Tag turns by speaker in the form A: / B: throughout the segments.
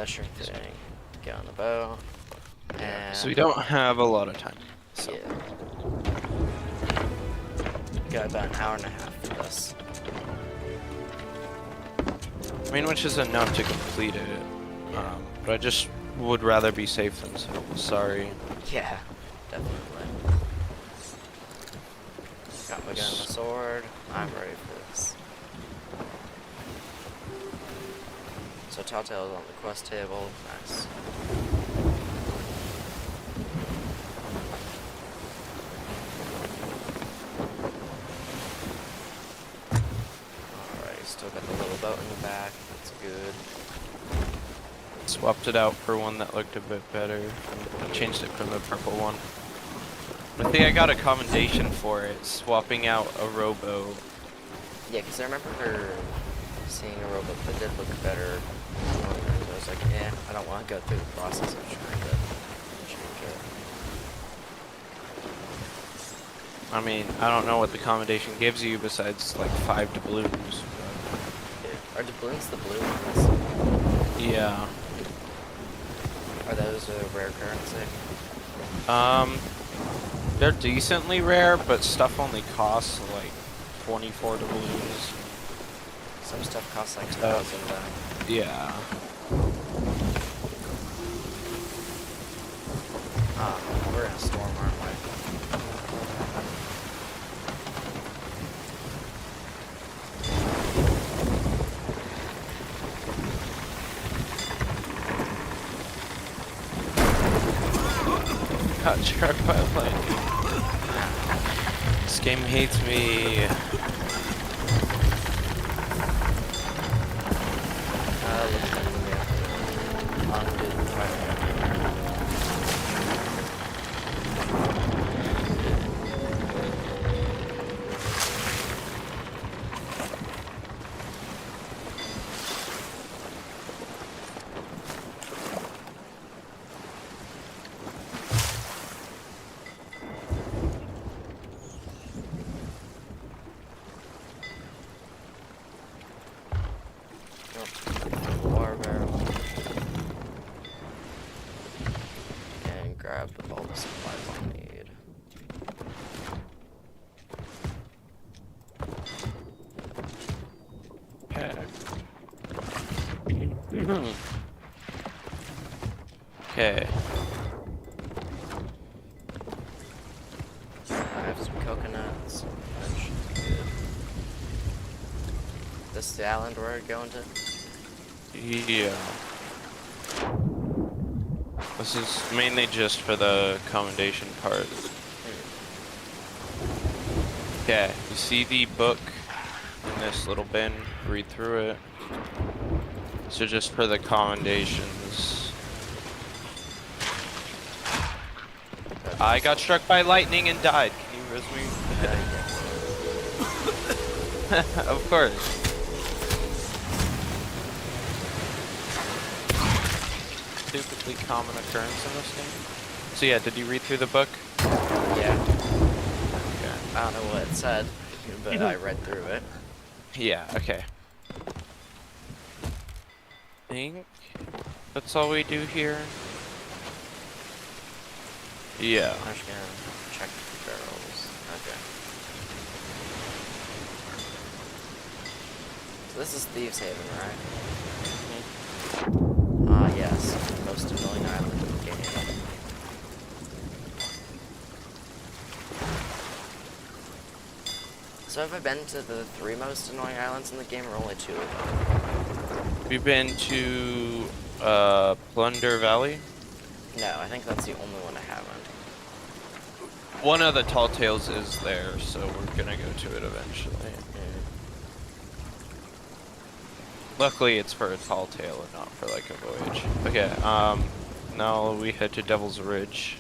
A: Sure thing. Get on the bow. And
B: So we don't have a lot of time. So.
A: yeah. Got about an hour and a half for this.
B: I mean, which is enough to complete it.
A: Yeah.
B: But I just would rather be safe than sorry.
A: Yeah, definitely. Got my gun and my sword. I'm ready for this. So Telltale is on the quest table. Nice. Alright, still got the little boat in the back. That's good.
B: Swapped it out for one that looked a bit better. I changed it from the purple one. I think I got a commendation for it, swapping out a rowboat.
A: Yeah, because I remember seeing a rowboat that did look better. I was like, I don't want to go through the process of trying to change it.
B: I mean, I don't know what the commendation gives you besides like 5 doubloons.
A: Yeah. Are doubloons the blue ones?
B: Yeah.
A: Are those a rare currency?
B: They're decently rare, but stuff only costs like 24 doubloons.
A: Some stuff costs like 2,000 though.
B: Yeah.
A: We're in a storm, aren't we?
B: Got struck by lightning. This game hates me.
A: Water barrel. And grab all the supplies I need.
B: Okay.
A: I have some coconuts. That should be good. This is the island we're going to?
B: Yeah. This is mainly just for the commendation part. Okay, you see the book in this little bin? Read through it. So just for the commendations. I got struck by lightning and died. Can you res me? Of course. Stupidly common occurrence in this game. So yeah, did you read through the book?
A: Yeah.
B: Okay.
A: I don't know what it said, but I read through it.
B: Yeah, okay. I think that's all we do here. Yeah.
A: I'm just gonna check the barrels. Okay. So this is Thieves Haven, right? Yes. Most annoying island in the game. So have I been to the 3 most annoying islands in the game, or only 2 of them?
B: We've been to Plunder Valley.
A: No, I think that's the only one I haven't.
B: One of the Tall Tales is there, so we're gonna go to it eventually. Luckily, it's for a tall tale and not for like a voyage. Okay, now we head to Devil's Ridge.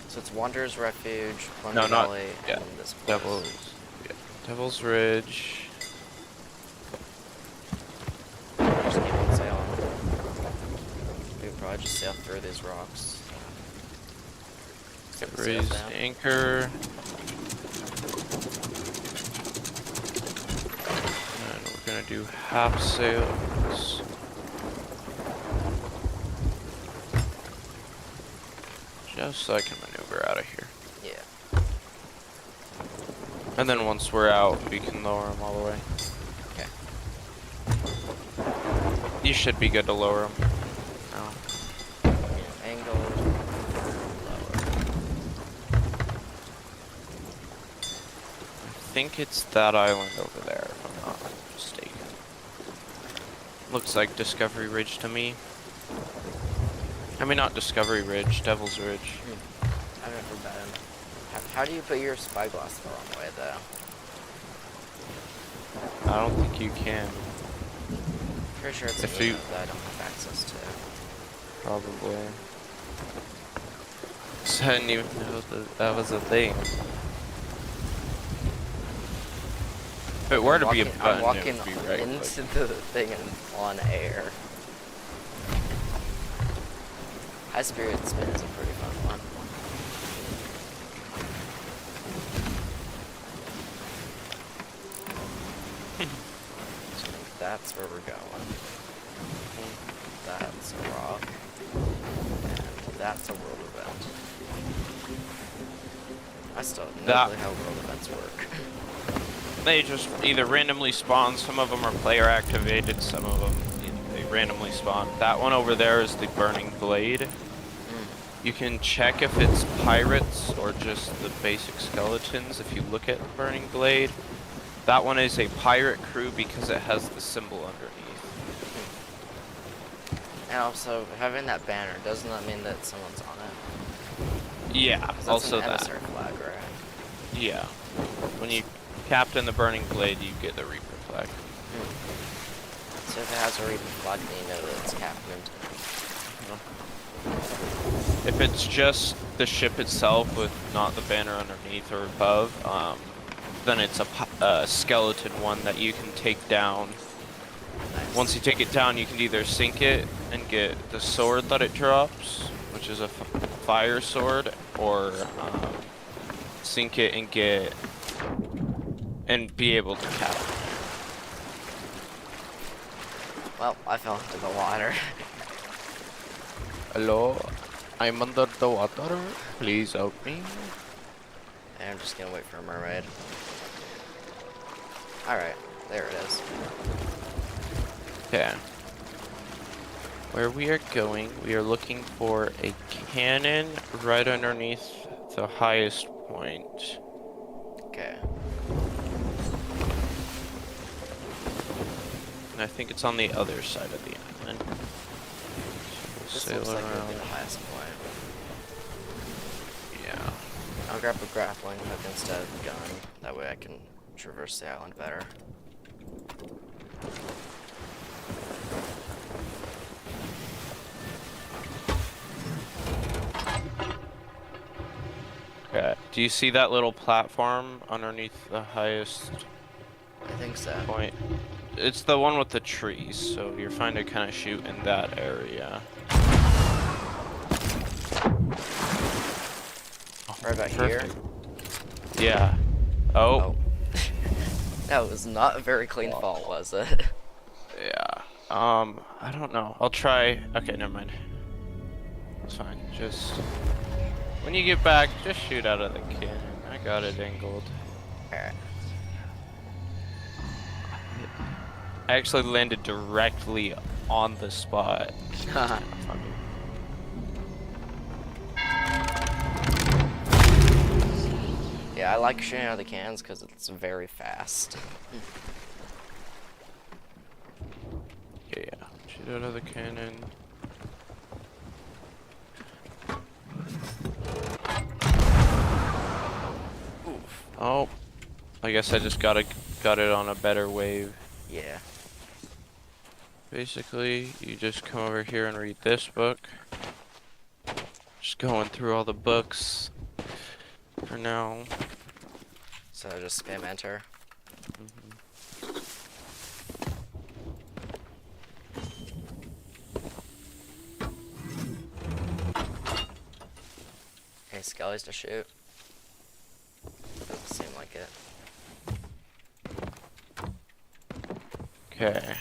A: So it's Wanderer's Refuge, Plunder Valley, and this place.
B: Devil's Ridge.
A: Just keep on sailing. We could probably just sail through these rocks.
B: Raise anchor. And we're gonna do half sails. just so I can maneuver out of here.
A: Yeah.
B: And then once we're out, we can lower them all the way.
A: Okay.
B: You should be good to lower them. No.
A: Angle. Lower.
B: I think it's that island over there, if I'm not mistaken. Looks like Discovery Ridge to me. I mean, not Discovery Ridge, Devil's Ridge.
A: I've never been. How do you put your spyglass the wrong way, though?
B: I don't think you can.
A: Pretty sure it's
B: If
A: a
B: you-
A: move that I don't have access to.
B: Probably. So I didn't even know that was a thing. If it were to be a
A: I'm
B: button,
A: walking
B: it would be right
A: into
B: click.
A: the thing and on air. High Spirit Spin is a pretty fun one. So I think that's where we're going. That's a rock. And that's a world event. I still have no
B: That-
A: clue how world events work.
B: They just either randomly spawn, some of them are player activated, some of them they randomly spawn. That one over there is the Burning Blade. You can check if it's pirates or just the basic skeletons if you look at the Burning Blade. That one is a pirate crew because it has the symbol underneath.
A: And also, having that banner, doesn't that mean that someone's on it?
B: Yeah,
A: 'Cause that's
B: also
A: an
B: that.
A: emissary flag, right?
B: Yeah. When you captain the Burning Blade, you get the Reaper flag.
A: So if it has a Reaper flag, then you know that it's captained.
B: If it's just the ship itself with not the banner underneath or above, then it's a skeleton one that you can take down.
A: Nice.
B: Once you take it down, you can either sink it and get the sword that it drops, which is a fire sword, or sink it and get and be able to captain.
A: Well, I fell into the water.
B: Hello, I'm under the water. Please help me.
A: And I'm just gonna wait for a mermaid. Alright, there it is.
B: Okay. Where we are going, we are looking for a cannon right underneath the highest point.
A: Okay.
B: And I think it's on the other side of the island.
A: This
B: Sail
A: looks like it would
B: around.
A: be the highest point.
B: Yeah.
A: I'll grab a grappling hook instead of a gun. That way I can traverse the island better.
B: Okay. Do you see that little platform underneath the highest
A: I think so.
B: point? It's the one with the trees, so you're fine to kind of shoot in that area.
A: Right about here?
B: Perfect. Yeah. Oh.
A: That was not a very clean fall, was it?
B: Yeah. I don't know. I'll try. Okay, never mind. It's fine. Just when you get back, just shoot out of the cannon. I got it angled.
A: Alright.
B: I actually landed directly on the spot. Funny.
A: Yeah, I like shooting out of the cannons because it's very fast.
B: Okay, yeah. Shoot out of the cannon.
A: Oof.
B: Oh, I guess I just got it on a better wave.
A: Yeah.
B: Basically, you just come over here and read this book. Just going through all the books for now.
A: So just spam enter. Any skellies to shoot? Doesn't seem like it.
B: Okay.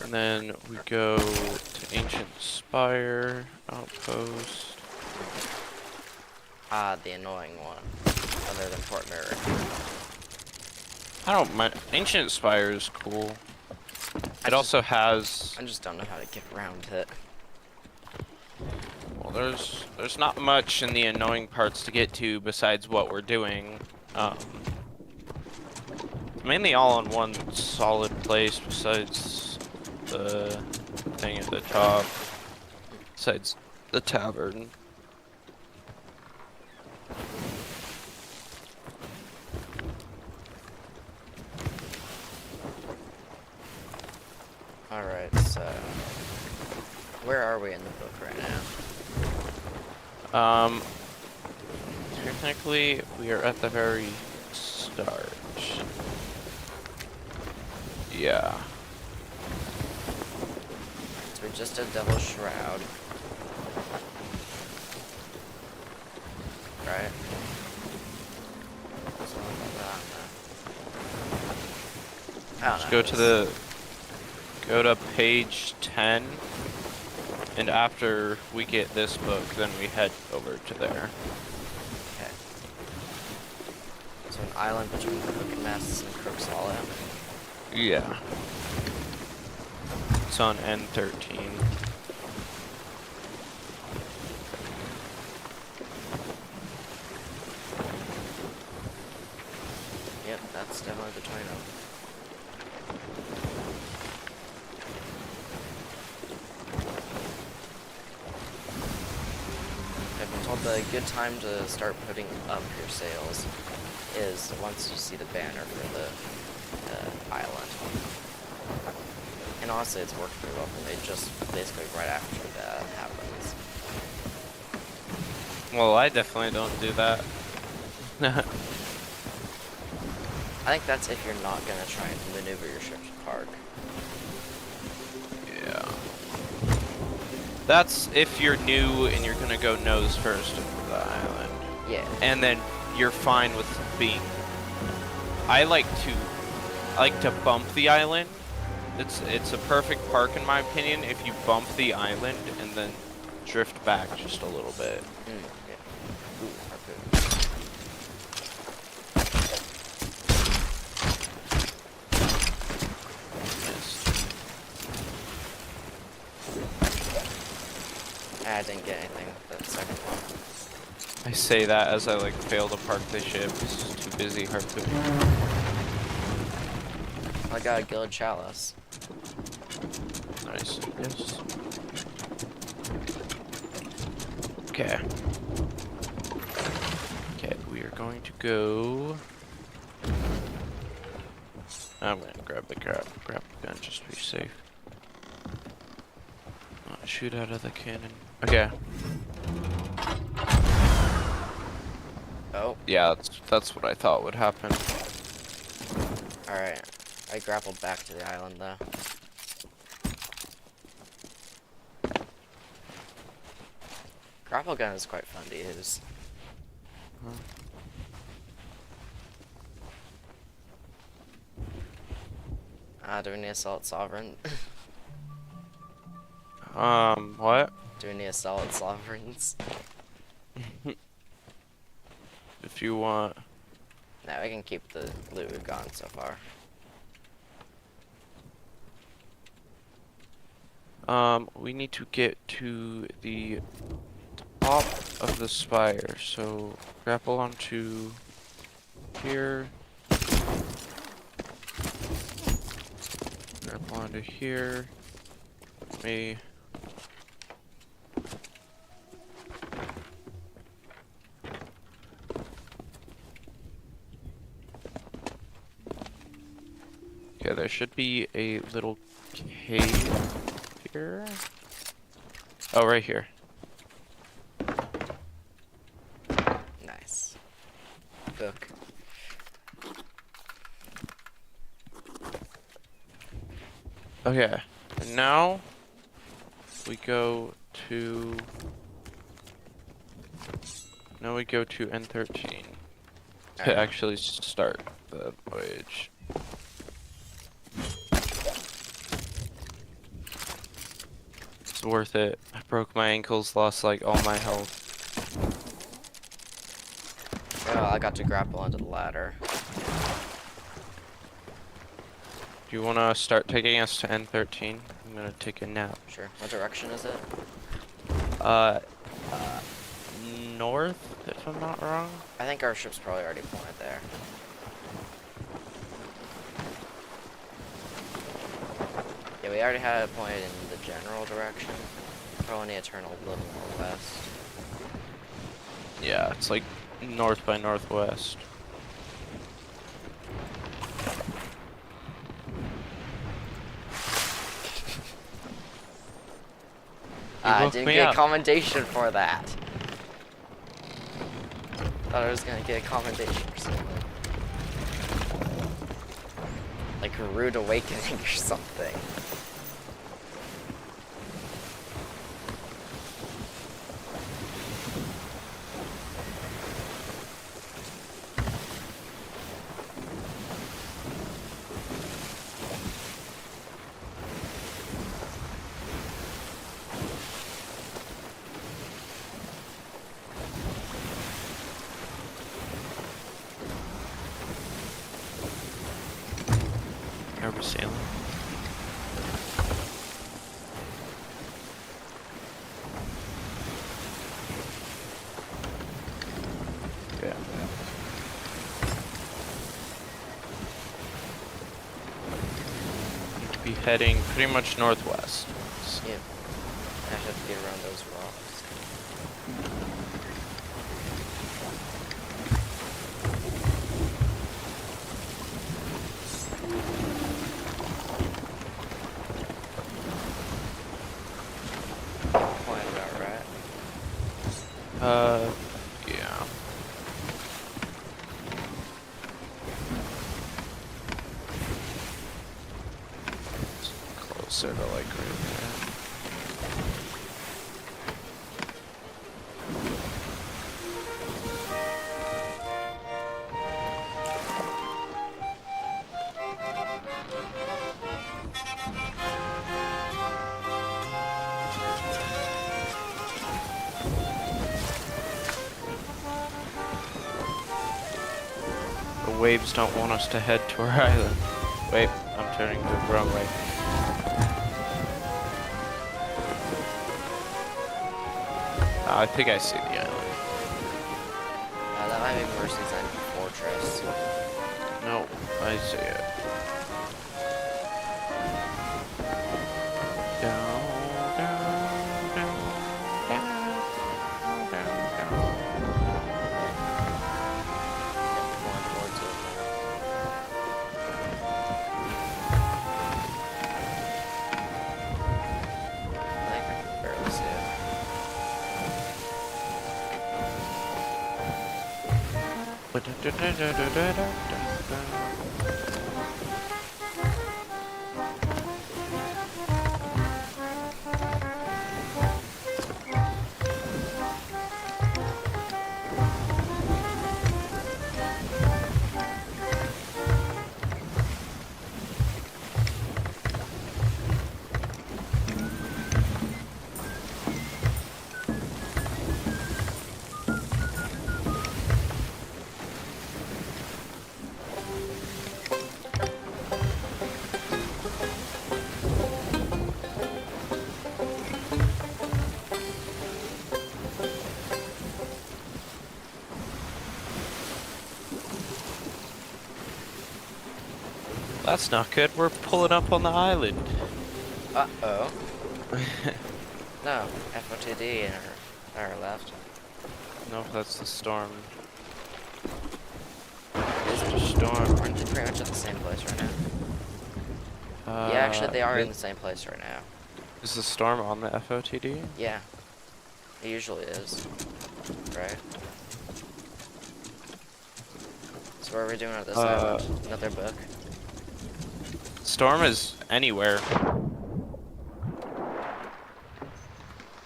B: And then we go to Ancient Spire Outpost.
A: Ah, the annoying one. Other than Fort Merrick.
B: I don't mind. Ancient Spire is cool. It also has.
A: I just don't know how to get around it.
B: Well, there's not much in the annoying parts to get to besides what we're doing. Mainly all in one solid place besides the thing at the top. Besides the tavern.
A: Alright, so... where are we in the book right now?
B: Technically, we are at the very start. Yeah.
A: So we just did Devil's Shroud. Right?
B: Let's go to the... Go to page 10. And after we get this book, then we head over to there.
A: Okay. So an island between Crooked Nests and Crook's Hollow.
B: Yeah. It's on N13.
A: Yep, that's definitely between them. I've been told the good time to start putting up your sails is once you see the banner for the island. And honestly, it's worked pretty well for me, just basically right after that happens.
B: Well, I definitely don't do that.
A: I think that's if you're not going to try and maneuver your ship to park.
B: Yeah. That's if you're new and you're gonna go nose first into the island.
A: Yeah.
B: And then you're fine with being... I like to bump the island. It's a perfect park in my opinion if you bump the island and then drift back just a little bit.
A: Yeah. Ooh, harpoon. I didn't get anything with that second one.
B: I say that as I like fail to park the ship. It's just too busy harpooning.
A: I got a Guild Chalice.
B: Nice. Yes. Okay. Okay, we are going to go. I'm gonna grab the gun just to be safe. Not shoot out of the cannon. Okay.
A: Oh.
B: Yeah, that's what I thought would happen.
A: Alright. I grappled back to the island though. Grapple gun is quite fun to use. Do we need Assault Sovereign?
B: What?
A: Do we need Assault Sovereigns?
B: If you want.
A: No, we can keep the loot we've gotten so far.
B: We need to get to the top of the spire, so grapple onto here. Grapple onto here. Me. Okay, there should be a little cave here. Oh, right here.
A: Nice. Book.
B: Okay, and now we go to N13 to actually start the voyage. It's worth it. I broke my ankles, lost like all my health.
A: Oh, I got to grapple onto the ladder.
B: Do you want to start taking us to N13? I'm gonna take a nap.
A: Sure. What direction is it?
B: Uh, north, if I'm not wrong.
A: I think our ship's probably already pointed there. Yeah, we already had it pointed in the general direction. Probably need to turn a little more west.
B: Yeah, it's like north by northwest.
A: I
B: woke
A: didn't
B: me
A: get a
B: up.
A: commendation for that. Thought I was gonna get a commendation for something. Like a rude awakening or something.
B: Are we sailing? Yeah. Need to be heading pretty much northwest.
A: Yeah. I have to get around those rocks. Pointed out, right?
B: Yeah. It's closer to like right there. The waves don't want us to head to our island. Wait, I'm turning the wrong way. I think I see the island.
A: That might be Mercy's End Fortress.
B: No, I see it. Down, down, down, down, down, down.
A: Going towards it now. I think I can barely see it.
B: That's not good. We're pulling up on the island.
A: Uh-oh. No, FOTD in our left.
B: No, that's the storm.
A: Is it?
B: Storm.
A: We're pretty much at the same place right now. Yeah, actually they are in the same place right now.
B: Is the storm on the FOTD?
A: Yeah. It usually is. Right? So what are we doing at this island? Another book?
B: Storm is anywhere.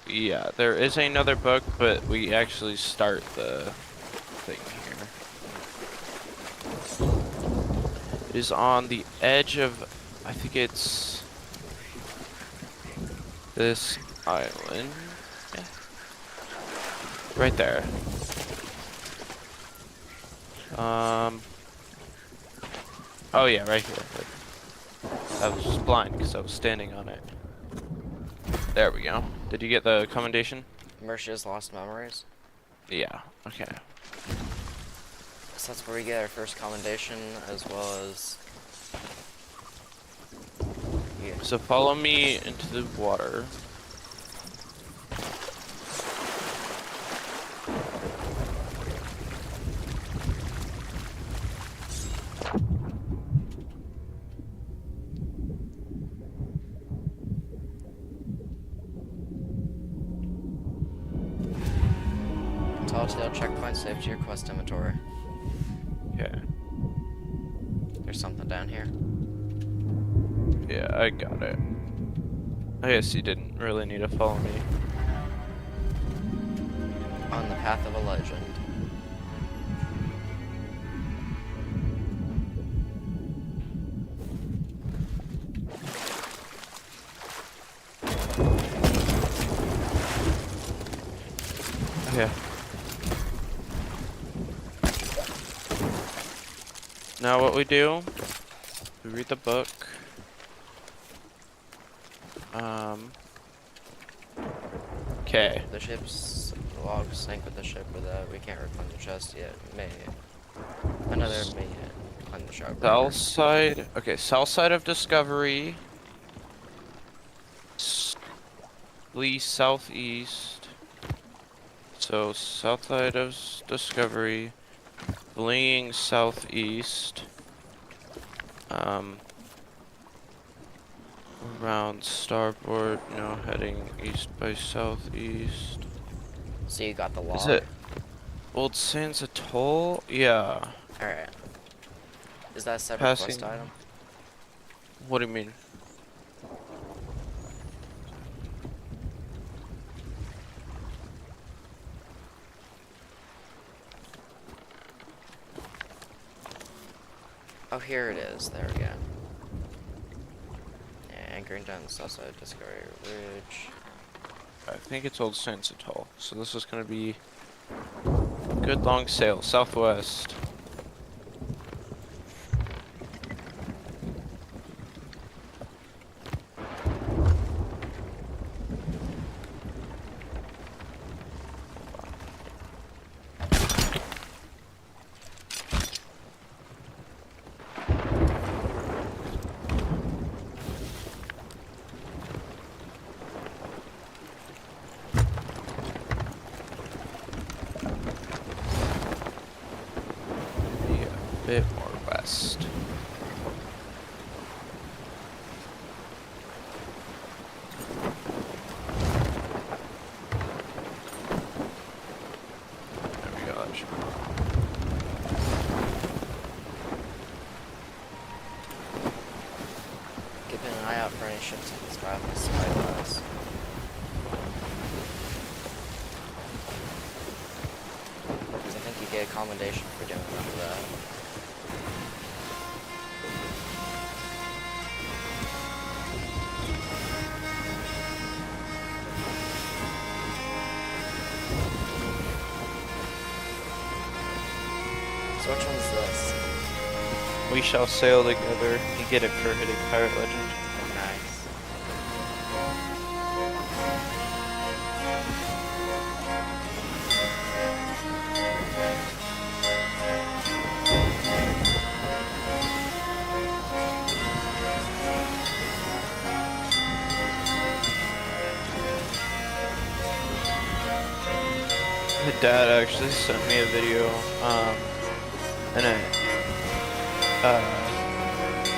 B: Yeah, there is another book, but we actually start the thing here. It is on the edge of, I think it's this island. Yeah. Right there. Oh yeah, right here. I was just blind because I was standing on it. There we go. Did you get the commendation?
A: Mercia's Lost Memories.
B: Yeah. Okay.
A: So that's where we get our first commendation, as well as... Yeah.
B: So follow me into the water.
A: Telltale checkpoint saved to your quest inventory.
B: Okay.
A: There's something down here.
B: Yeah, I got it. I guess you didn't really need to follow me.
A: On the path of a legend.
B: Okay. Now what we do, we read the book. Okay.
A: The ship's log sank with the ship, but we can't reclaim the chest yet. Another may climb the Shroudbreaker.
B: South side. Okay, south side of Discovery. Lee southeast. So south side of Discovery. Fleeing southeast. Around starboard, no, heading east by southeast.
A: So you got the log?
B: Is it Old Sands Atoll? Yeah.
A: Alright. Is that a separate
B: Passing.
A: quest item?
B: What do you mean?
A: Oh, here it is. There we go. Yeah, anchoring down the south side of Discovery Ridge.
B: I think it's Old Sands Atoll. So this is gonna be good long sail southwest. Bit more west. There we go.
A: Keeping an eye out for any ships in the sky with spyglass. Because I think you get a commendation for doing enough of that. So which one's this?
B: We shall sail together. You get it for hitting Pirate Legend.
A: Nice.
B: My dad actually sent me a video, and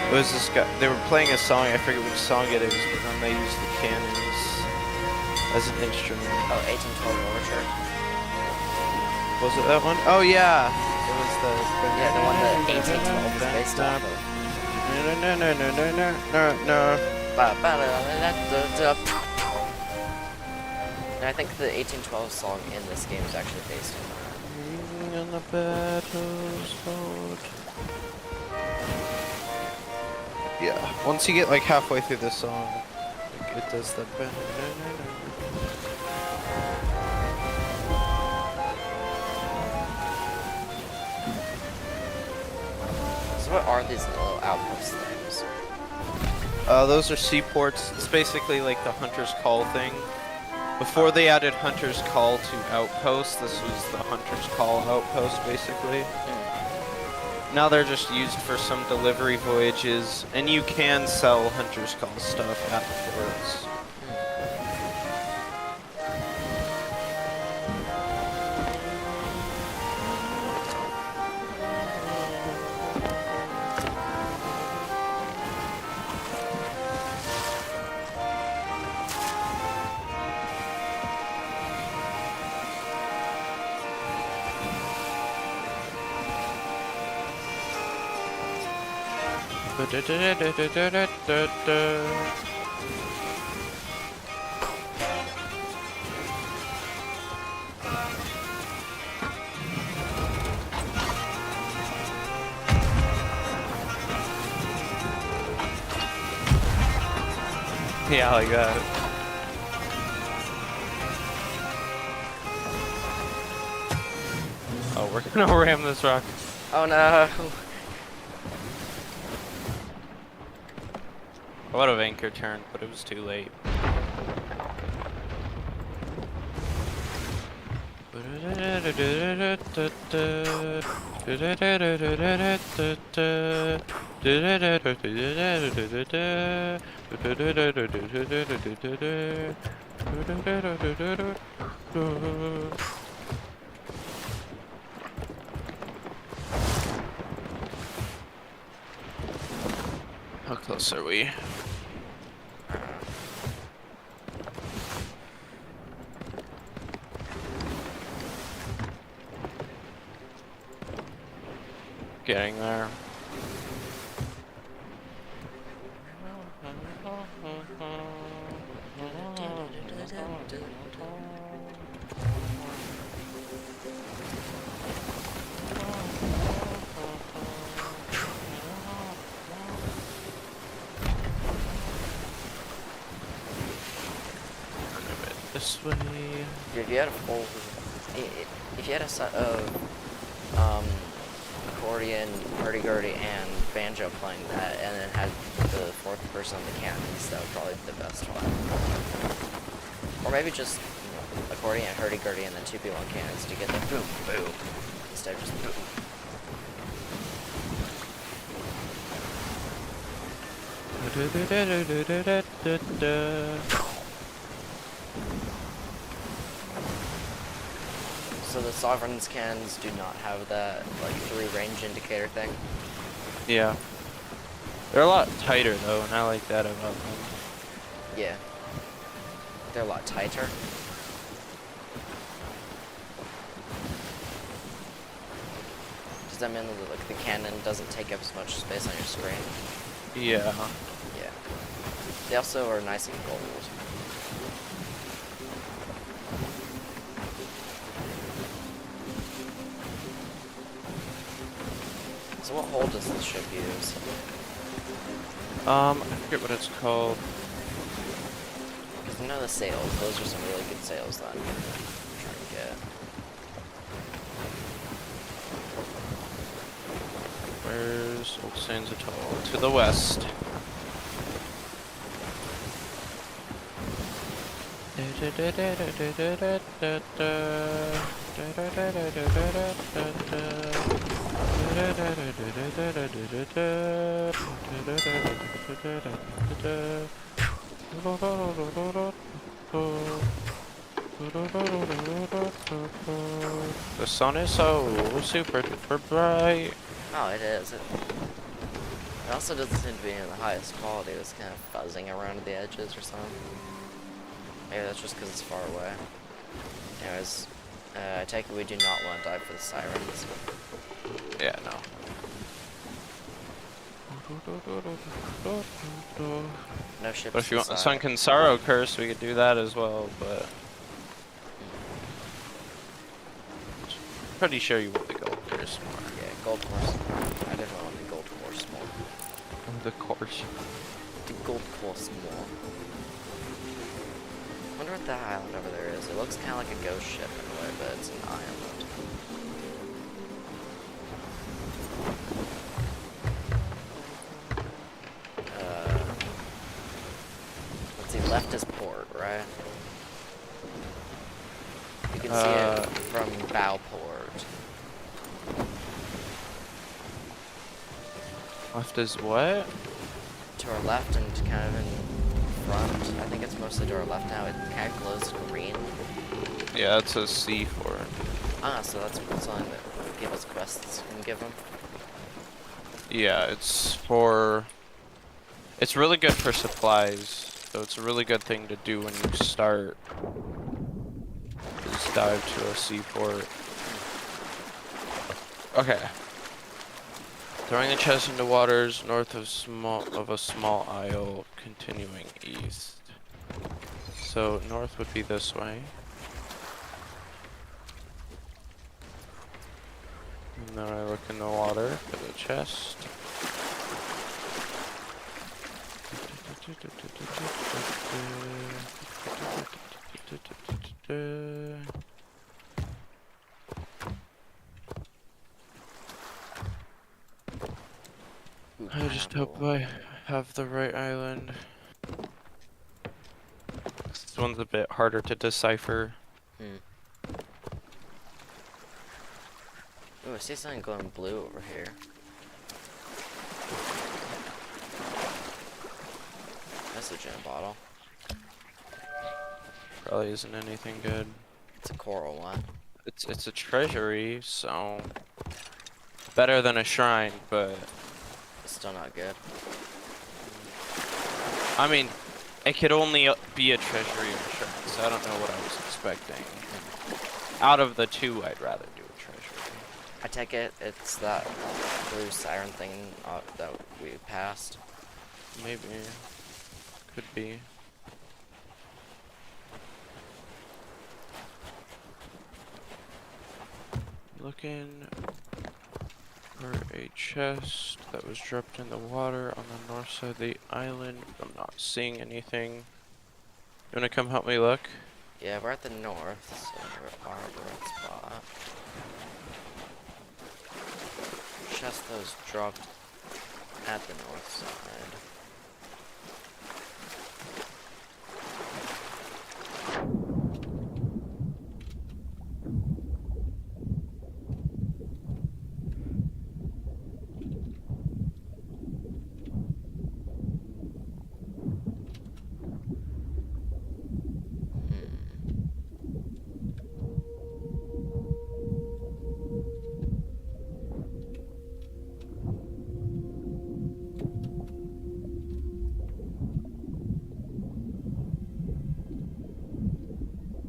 B: it was this guy, they were playing a song, I forget which song it is, but then they used the cannons as an instrument.
A: Oh, 1812 Overture.
B: Was it that one? Oh yeah! It was
A: Yeah, the one that 1812 is based off of.
B: No.
A: And I think the 1812 song in this game is actually based on that.
B: On the battle's road. Yeah, once you get like halfway through the song, like, it does the.
A: what are these little outpost things?
B: Those are seaports. It's basically like the Hunter's Call thing. Before they added Hunter's Call to Outpost, this was the Hunter's Call Outpost, basically. Now they're just used for some delivery voyages, and you can sell Hunter's Call stuff at the ports. Yeah, like that. Oh, we're gonna ram this rock.
A: Oh no!
B: I would have anchor turned, but it was too late. How close are we? Getting there. This way.
A: If you had a full, if you had a set of accordion, hurdy-gurdy, and banjo playing that, and then had the fourth person on the cannons, that would probably be the best one. Or maybe just accordion, hurdy-gurdy, and then 2 people on cannons to get the boom, boom, instead of just boom. So the Sovereign's cannons do not have that, like, 3 range indicator thing?
B: Yeah. They're a lot tighter, though, and I like that about them.
A: Yeah. They're a lot tighter. Does that mean that, like, the cannon doesn't take up as much space on your screen?
B: Yeah.
A: Yeah. They also are nice and gold. So what hull does this ship use?
B: I forget what it's called.
A: Because I know the sails, those are some really good sails that I'm trying to get.
B: Where's Old Sands Atoll? To the west. The sun is so super duper bright.
A: Oh, it is. It also doesn't seem to be in the highest quality. It's kind of fuzzing around the edges or something. Maybe that's just because it's far away. Anyways, I take it we do not want to dive for the sirens.
B: Yeah, no.
A: No ships.
B: But if you want the
A: inside.
B: Sunken Sorrow curse, we could do that as well, but pretty sure you want the gold curse more.
A: Yeah, gold course. I definitely want the gold course more.
B: The course.
A: The gold course more. I wonder what that island over there is. It looks kind of like a ghost ship in a way, but it's an island. see, left is port, right? You can see it from bow port.
B: Left is what?
A: To our left and kind of in front. I think it's mostly to our left now. It kind of glows green.
B: Yeah, it's a C for it.
A: Ah, so that's something that give us quests can give them.
B: Yeah, it's for... It's really good for supplies. So it's a really good thing to do when you start. Just dive to a seaport. Okay. Throwing the chest into waters north of a small isle, continuing east. So north would be this way. And then I look in the water for the chest. I just hope I have the right island. This one's a bit harder to decipher.
A: Ooh, I see something glowing blue over here. That's a gem bottle.
B: Probably isn't anything good.
A: It's a coral one.
B: It's a treasury, so better than a shrine, but
A: It's still not good.
B: I mean, it could only be a treasury or a shrine, so I don't know what I was expecting. Out of the two, I'd rather do a treasury.
A: I take it it's that blue siren thing that we passed.
B: Maybe. Could be. Looking for a chest that was dropped in the water on the north side of the island. I'm not seeing anything. You wanna come help me look?
A: Yeah, we're at the north, so we're our right spot. Chest that was dropped at the north side.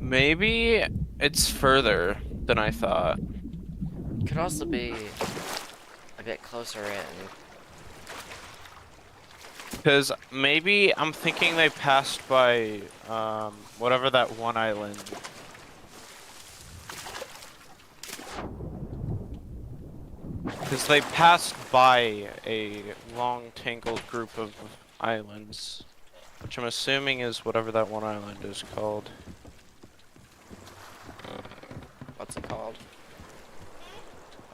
B: Maybe it's further than I thought.
A: Could also be a bit closer in.
B: Because maybe I'm thinking they passed by whatever that one island. Because they passed by a long tangled group of islands. Which I'm assuming is whatever that one island is called.
A: What's it called?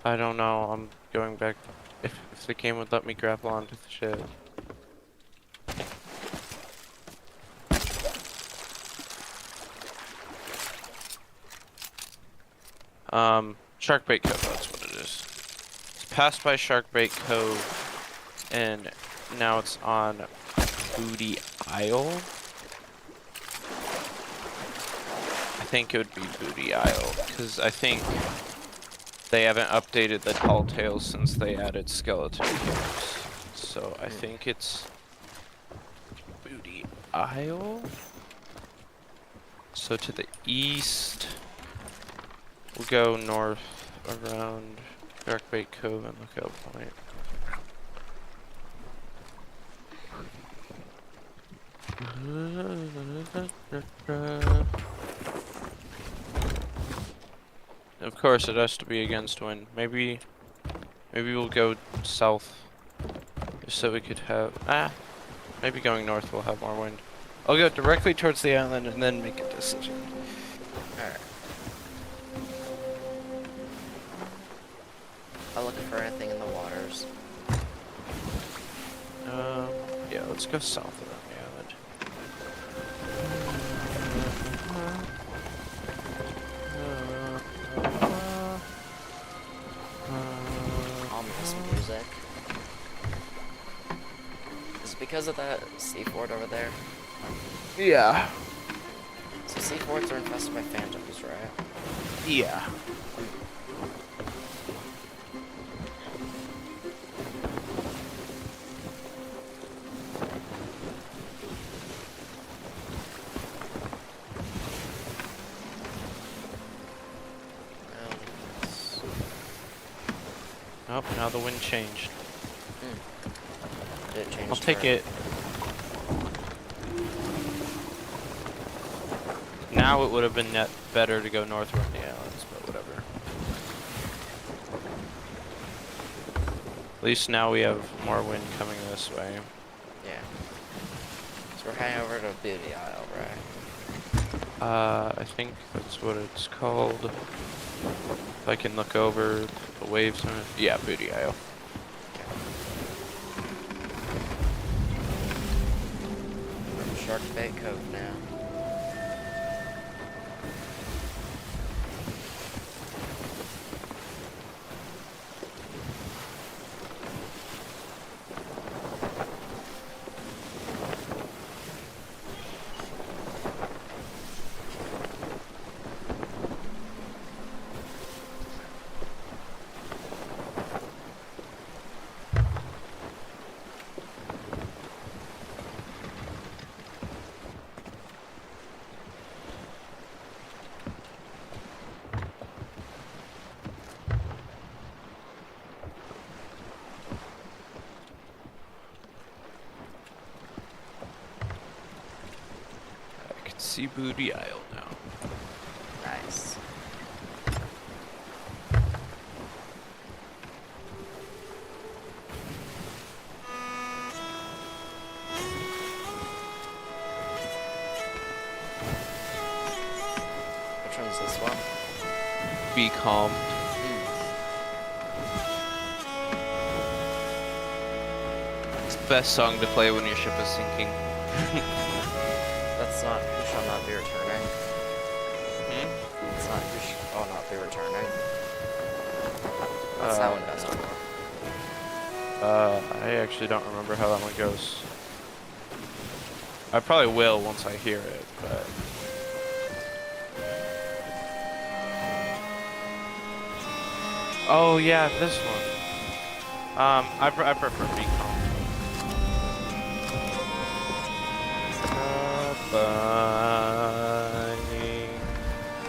B: I don't know, I'm going back. If the game would let me grapple onto the ship. Sharkbait Cove, that's what it is. It's passed by Sharkbait Cove, and now it's on Booty Isle. I think it would be Booty Isle, because I think they haven't updated the tall tales since they added skeleton caves. So I think it's Booty Isle. So to the east, we'll go north around Sharkbait Cove and Lookout Point. Of course, it has to be against wind. Maybe we'll go south, just so we could have. Maybe going north will have more wind. I'll go directly towards the island and then make a decision.
A: Alright. I'll look for anything in the waters.
B: Yeah, let's go south around the island.
A: because of that sea fort over there?
B: Yeah.
A: So sea forts are infested by phantoms, right?
B: Yeah.
A: Well, it's-
B: Nope, now the wind changed.
A: Did it change
B: I'll take
A: turn?
B: it. Now it would have been better to go north around the islands, but whatever. At least now we have more wind coming this way.
A: Yeah. So we're heading over to Beauty Isle, right?
B: I think that's what it's called. If I can look over the waves on it. Yeah, Booty Isle.
A: We're in Shark Bait Cove now.
B: I can see Booty Isle now.
A: Nice. Which one's this one?
B: Be calm. It's the best song to play when your ship is sinking.
A: That's not Who Shall Not Be Returning. It's not Who Shall Not Be Returning. What's that one best for?
B: I actually don't remember how that one goes. I probably will once I hear it, but... Oh yeah, this one. I prefer Be Calm.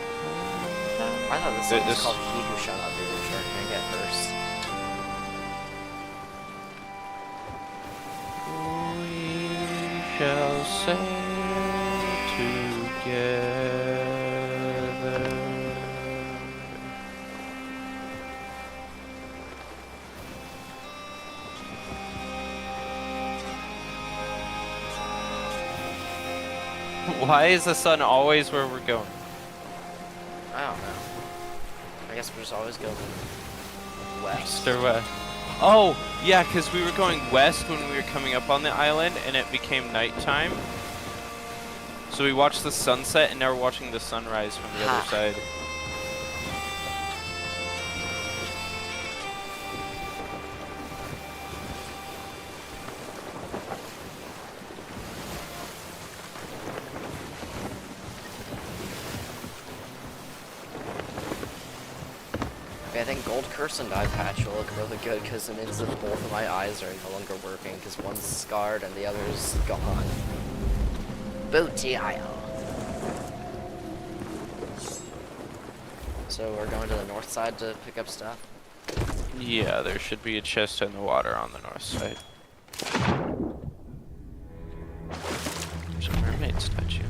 A: I thought this one was
B: This-
A: called He Who Shall Not Be Returning at first.
B: We shall sail together. Why is the sun always where we're going?
A: I don't know. I guess we're just always going west.
B: East or west? Oh, yeah, because we were going west when we were coming up on the island, and it became nighttime. So we watched the sunset, and now we're watching the sunrise from the other side.
A: I think Gold Curse and Eye Patch will look really good because it means that both of my eyes are no longer working because one's scarred and the other's gone. Booty Isle. So we're going to the north side to pick up stuff?
B: Yeah, there should be a chest in the water on the north side. There's a mermaid statue.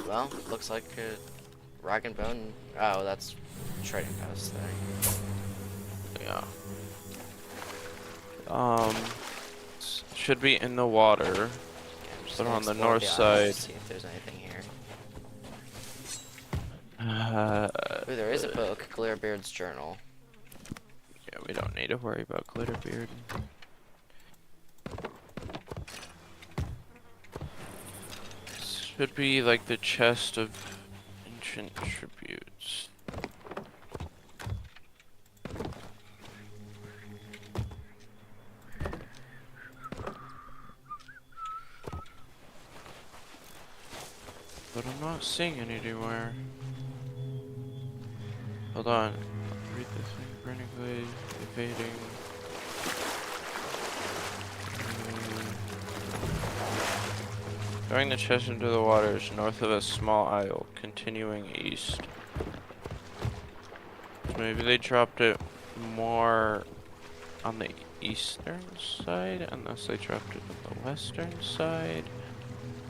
A: Well, looks like a rag and bone. Oh, that's trading post thing.
B: Yeah. Should be in the water.
A: Yeah, I'm just
B: But
A: gonna
B: on the
A: explore
B: north
A: island
B: side.
A: to see if there's anything here.
B: Yeah,
A: Ooh, there is a book, Glitterbeard's Journal.
B: we don't need to worry about Glitterbeard. Should be like the chest of ancient tributes. but I'm not seeing it anywhere. Hold on. Read the thing. Burning blade. Evading. Throwing the chest into the waters north of a small isle, continuing east. So maybe they dropped it more on the eastern side, unless they dropped it on the western side.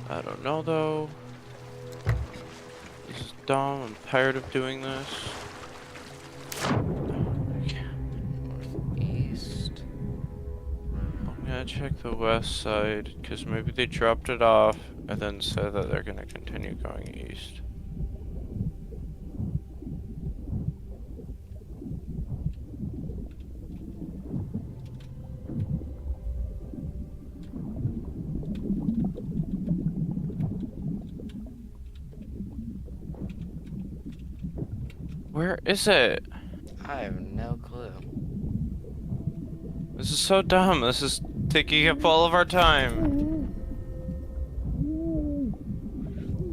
B: I don't know though. This is dumb. I'm tired of doing this.
A: East.
B: I'm gonna check the west side, because maybe they dropped it off and then said that they're gonna continue going east. Where is it?
A: I have no clue.
B: This is so dumb. This is taking up all of our time.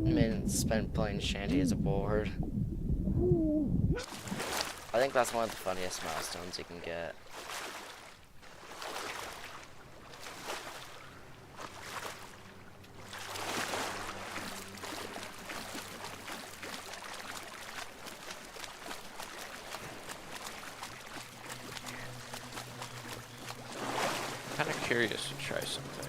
A: I mean, spent playing Shanty as a board. I think that's one of the funniest milestones you can get.
B: Kind of curious to try something.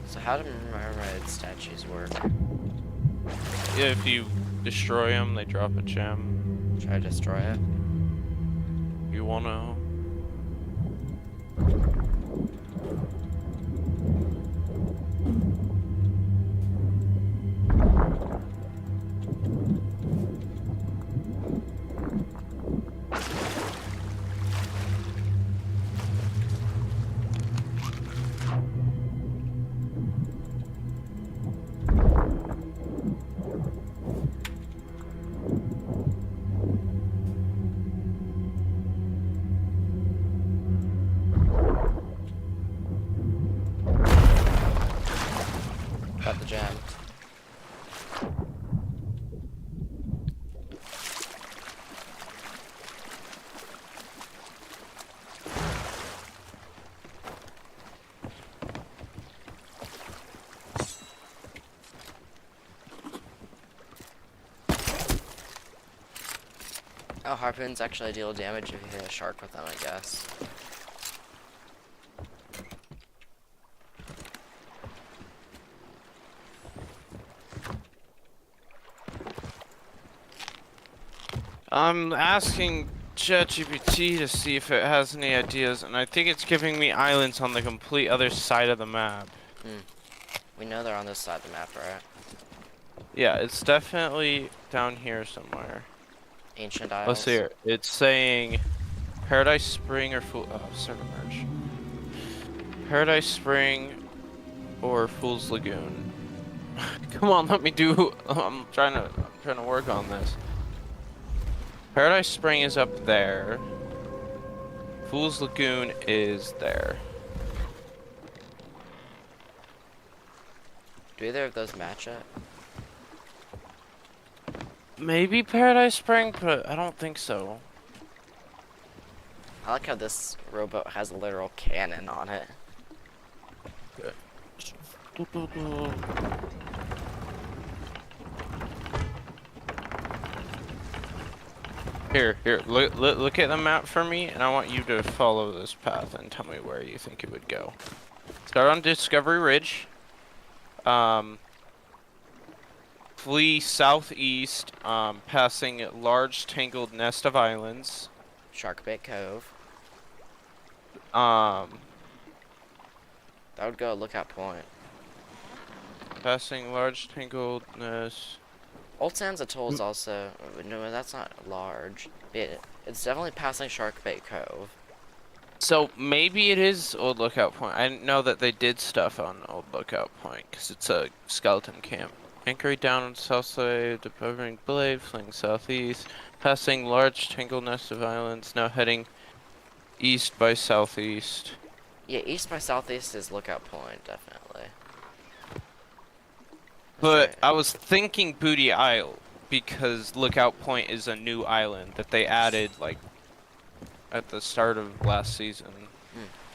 A: So how do mermaid statues work?
B: Yeah, if you destroy them, they drop a gem.
A: Try to destroy it?
B: You wanna?
A: Got the gem. Oh, harpoons actually deal damage if you hit a shark with them, I guess.
B: I'm asking ChatGPT to see if it has any ideas, and I think it's giving me islands on the complete other side of the map.
A: We know they're on this side of the map, right?
B: Yeah, it's definitely down here somewhere.
A: Ancient Isles.
B: Let's see here. It's saying Paradise Spring or server merge. Paradise Spring or Fool's Lagoon. Come on, let me do. I'm trying to work on this. Paradise Spring is up there. Fool's Lagoon is there.
A: Do either of those match it?
B: Maybe Paradise Spring, but I don't think so.
A: I like how this rowboat has a literal cannon on it.
B: Here, look at the map for me, and I want you to follow this path and tell me where you think it would go. Start on Discovery Ridge. Flee southeast, passing large tangled nest of islands.
A: Sharkbait Cove.
B: Um,
A: That would go at Lookout Point.
B: Passing large tangled nest.
A: Old Sands Atoll is also... No, that's not large. It's definitely passing Sharkbait Cove.
B: So maybe it is Old Lookout Point. I didn't know that they did stuff on Old Lookout Point because it's a skeleton camp. Anchoring down on the south side, the Burning Blade, fleeing southeast, passing large tangled nest of islands, now heading East by southeast.
A: Yeah, east by southeast is Lookout Point, definitely. That's
B: But
A: right.
B: I was thinking Booty Isle because Lookout Point is a new island that they added like at the start of last season.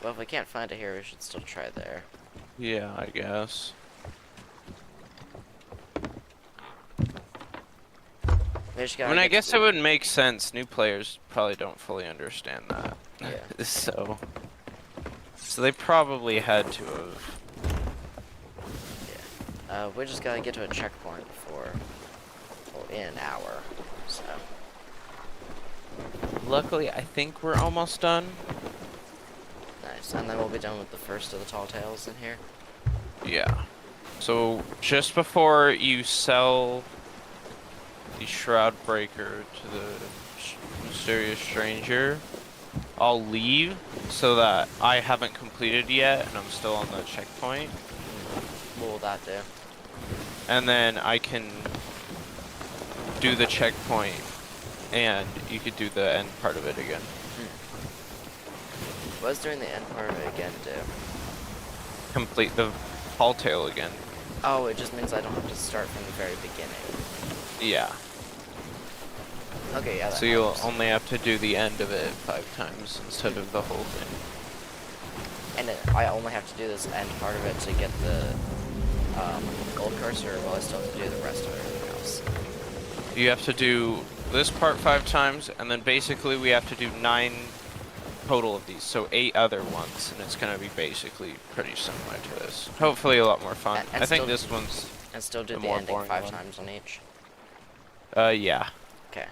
A: Well, if we can't find it here, we should still try there.
B: Yeah, I guess.
A: We just
B: I
A: gotta
B: mean, I
A: get
B: guess
A: to
B: it would make sense. New players probably don't fully understand that.
A: Yeah.
B: So they probably had to have.
A: We just gotta get to a checkpoint before, well, in an hour, so.
B: Luckily, I think we're almost done.
A: Nice, and then we'll be done with the first of the tall tales in here.
B: Yeah. So just before you sell the Shroudbreaker to the mysterious stranger, I'll leave so that I haven't completed yet and I'm still on the checkpoint.
A: What will that do?
B: And then I can do the checkpoint and you could do the end part of it again.
A: What does doing the end part of it again do?
B: Complete the tall tale again.
A: Oh, it just means I don't have to start from the very beginning.
B: Yeah.
A: Okay, yeah, that
B: So you'll
A: helps.
B: only have to do the end of it 5 times instead of the whole thing.
A: And I only have to do this end part of it to get the gold cursor, while I still have to do the rest of everything else.
B: You have to do this part 5 times, and then basically we have to do 9 total of these, so 8 other ones, and it's gonna be basically pretty similar to this. Hopefully a lot more fun.
A: And
B: I think
A: still-
B: this one's
A: And still do
B: the
A: the
B: more
A: ending
B: boring
A: 5
B: one.
A: times on each.
B: Yeah.
A: Okay.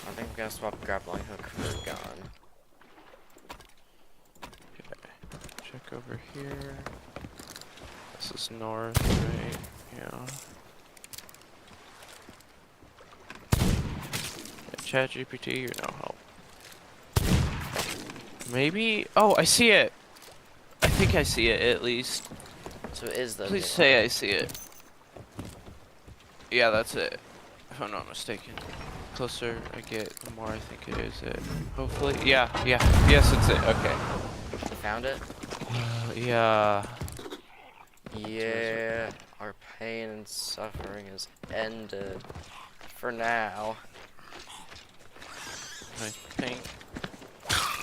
A: I think I'm gonna swap grappling hook for a gun.
B: Okay. Check over here. This is north, right? Yeah. ChatGPT, you're no help. Maybe. Oh, I see it. I think I see it at least.
A: So it is the
B: Please say I see it. Yeah, that's it. If I'm not mistaken. Closer I get, the more I think it is it. Hopefully. Yeah, yeah. Yes, it's it. Okay.
A: You found it?
B: Yeah.
A: Yeah. Our pain and suffering is ended. For now.
B: I think.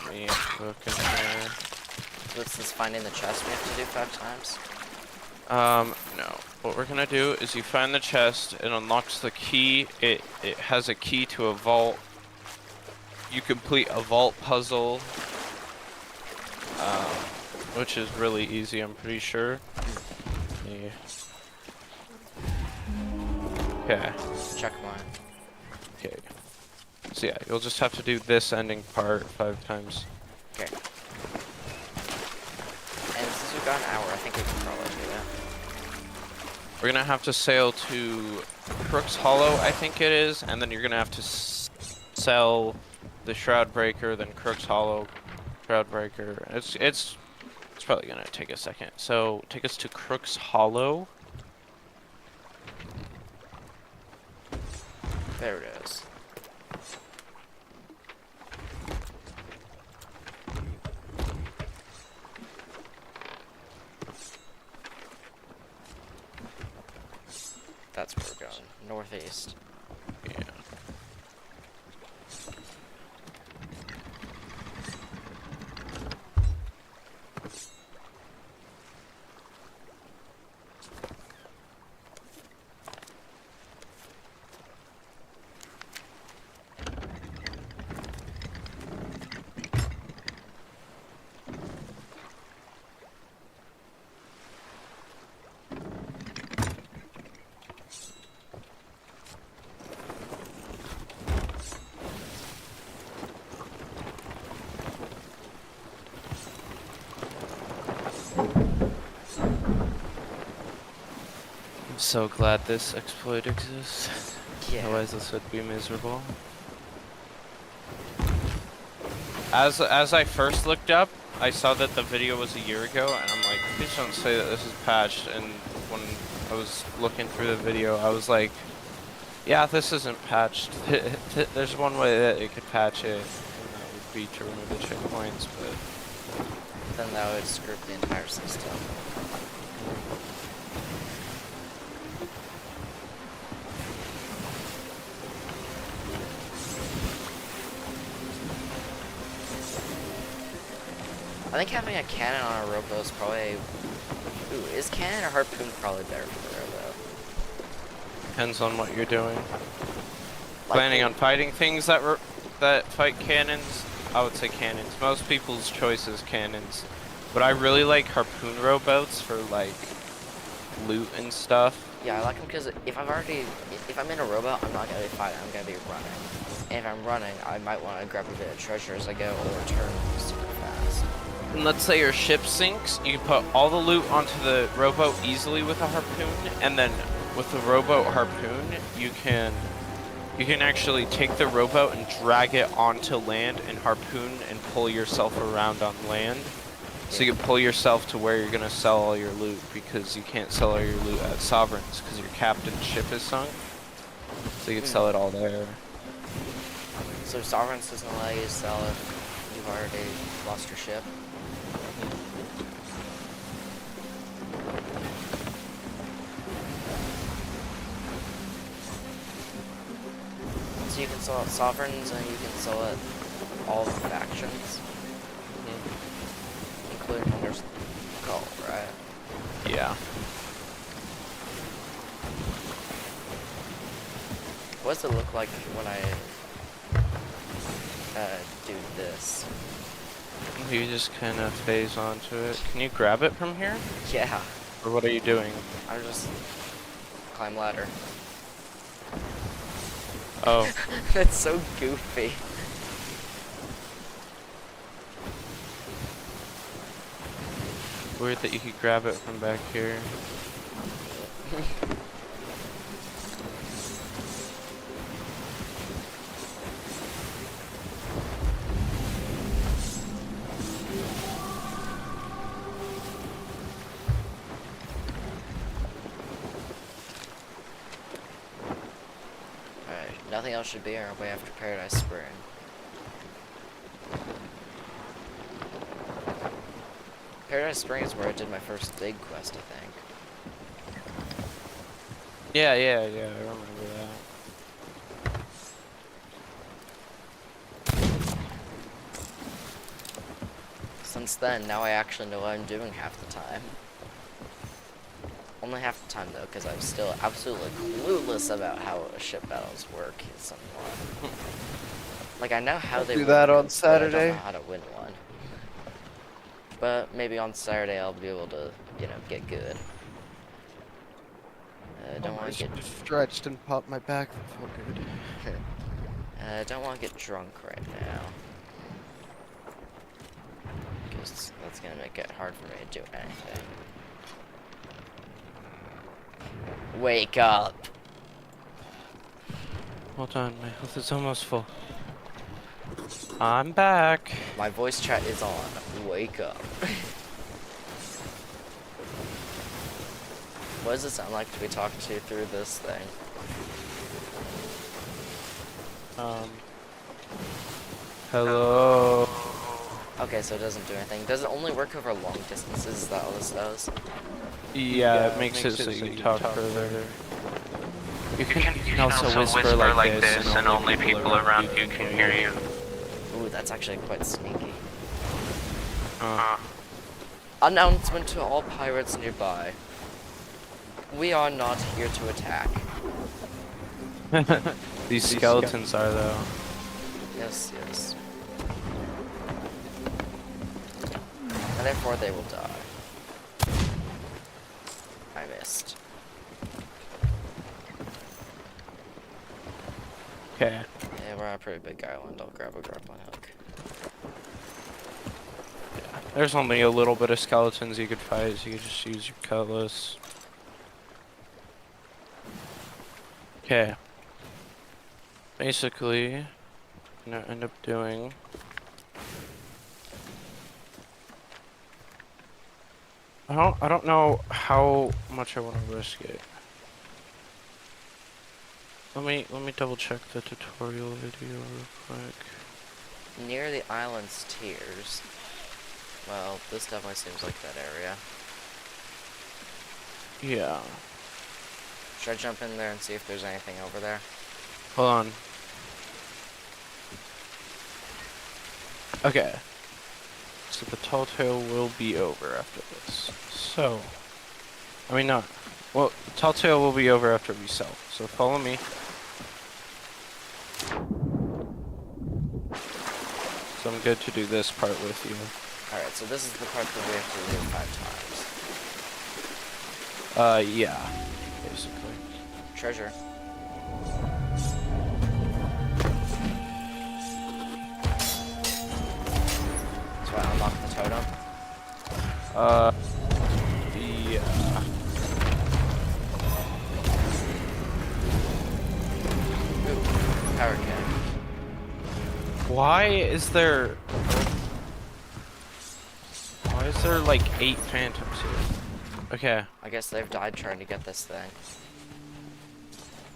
B: Let me look in here.
A: What's this finding the chest we have to do 5 times?
B: No. What we're gonna do is you find the chest, it unlocks the key, it has a key to a vault. You complete a vault puzzle, which is really easy, I'm pretty sure. Yeah. Okay.
A: Check mine.
B: Okay. So yeah, you'll just have to do this ending part 5 times.
A: Okay. And since we've got an hour, I think we can probably do that.
B: We're gonna have to sail to Crook's Hollow, I think it is, and then you're gonna have to sell the Shroudbreaker, then Crook's Hollow, Shroudbreaker. It's probably gonna take a second. So take us to Crook's Hollow.
A: There it is. That's where we're going. Northeast.
B: Yeah. I'm so glad this exploit exists.
A: Yeah.
B: Otherwise this would be miserable. As I first looked up, I saw that the video was a year ago, and I'm like, please don't say that this is patched. And when I was looking through the video, I was like, Yeah, this isn't patched. There's one way that it could patch it, and that would be to remove the checkpoints, but
A: Then that would screw up the entire system. I think having a cannon on a rowboat is probably... Ooh, is cannon or harpoon probably better for a rowboat?
B: depends on what you're doing.
A: Like,
B: Planning on fighting things that fight cannons, I would say cannons. Most people's choice is cannons, but I really like harpoon rowboats for like loot and stuff.
A: yeah, I like them because if I'm in a rowboat, I'm not gonna be fighting, I'm gonna be running. And if I'm running, I might want to grab a bit of treasure as I go or turn super fast.
B: And let's say your ship sinks, you can put all the loot onto the rowboat easily with a harpoon, and then with the rowboat harpoon, you can actually take the rowboat and drag it onto land and harpoon and pull yourself around on land. So you can pull yourself to where you're gonna sell all your loot, because you can't sell all your loot at Sovereigns because your captain's ship is sunk. So you can sell it all there.
A: So Sovereigns doesn't allow you to sell if you've already lost your ship. So you can sell at Sovereigns and you can sell at all the factions. Including when there's Call, right?
B: Yeah.
A: What does it look like when I do this?
B: You just kind of phase onto it. Can you grab it from here?
A: Yeah,
B: Or what are you doing?
A: I'm just climb ladder.
B: Oh.
A: That's so goofy.
B: Weird that you could grab it from back here.
A: Alright, nothing else should be on our way after Paradise Spring. Paradise Spring is where I did my first big quest, I think.
B: Yeah, I remember that.
A: Since then, now I actually know what I'm doing half the time. Only half the time though, because I'm still absolutely clueless about how ship battles work somewhat. Like I know how they
C: do
A: work,
C: that on
A: but I don't
C: Saturday.
A: know how to win one. But maybe on Saturday I'll be able to, you know, get good. Don't want to get
C: Stretched and popped my back for good.
A: don't want to get drunk right now. Because that's gonna make it hard for me to do anything. Wake up!
B: Hold on, my health is almost full. I'm back.
A: My voice chat is on. Wake up. What does it sound like to be talked to through this thing?
B: Hello.
A: Okay, so it doesn't do anything. Does it only work over long distances? Is that all this does?
B: Yeah, it makes it so you can talk further. You can also whisper like this, and only people around you can hear you.
A: Ooh, that's actually quite sneaky.
B: Uh.
A: Announcement to all pirates nearby. We are not here to attack.
B: These skeletons are though.
A: Yes, yes. And therefore they will die. I missed.
B: Okay.
A: Yeah, we're on a pretty big island. I'll grab a grappling hook.
B: There's only a little bit of skeletons you could fight, so you could just use your cutlass. Okay. Basically, I'm gonna end up doing. I don't know how much I want to risk it. Let me double check the tutorial video real quick.
A: Near the island's tiers. Well, this definitely seems like that area.
B: Yeah.
A: Should I jump in there and see if there's anything over there?
B: Hold on. Okay. So the tall tale will be over after this. So, I mean not. Well, the tall tale will be over after we sell. So follow me. So I'm good to do this part with you.
A: Alright, so this is the part that we have to do 5 times.
B: Yeah. Basically.
A: Treasure. So I unlock the totem.
B: Yeah.
A: Ooh, power cannon.
B: Why is there like 8 phantoms here? Okay.
A: I guess they've died trying to get this thing.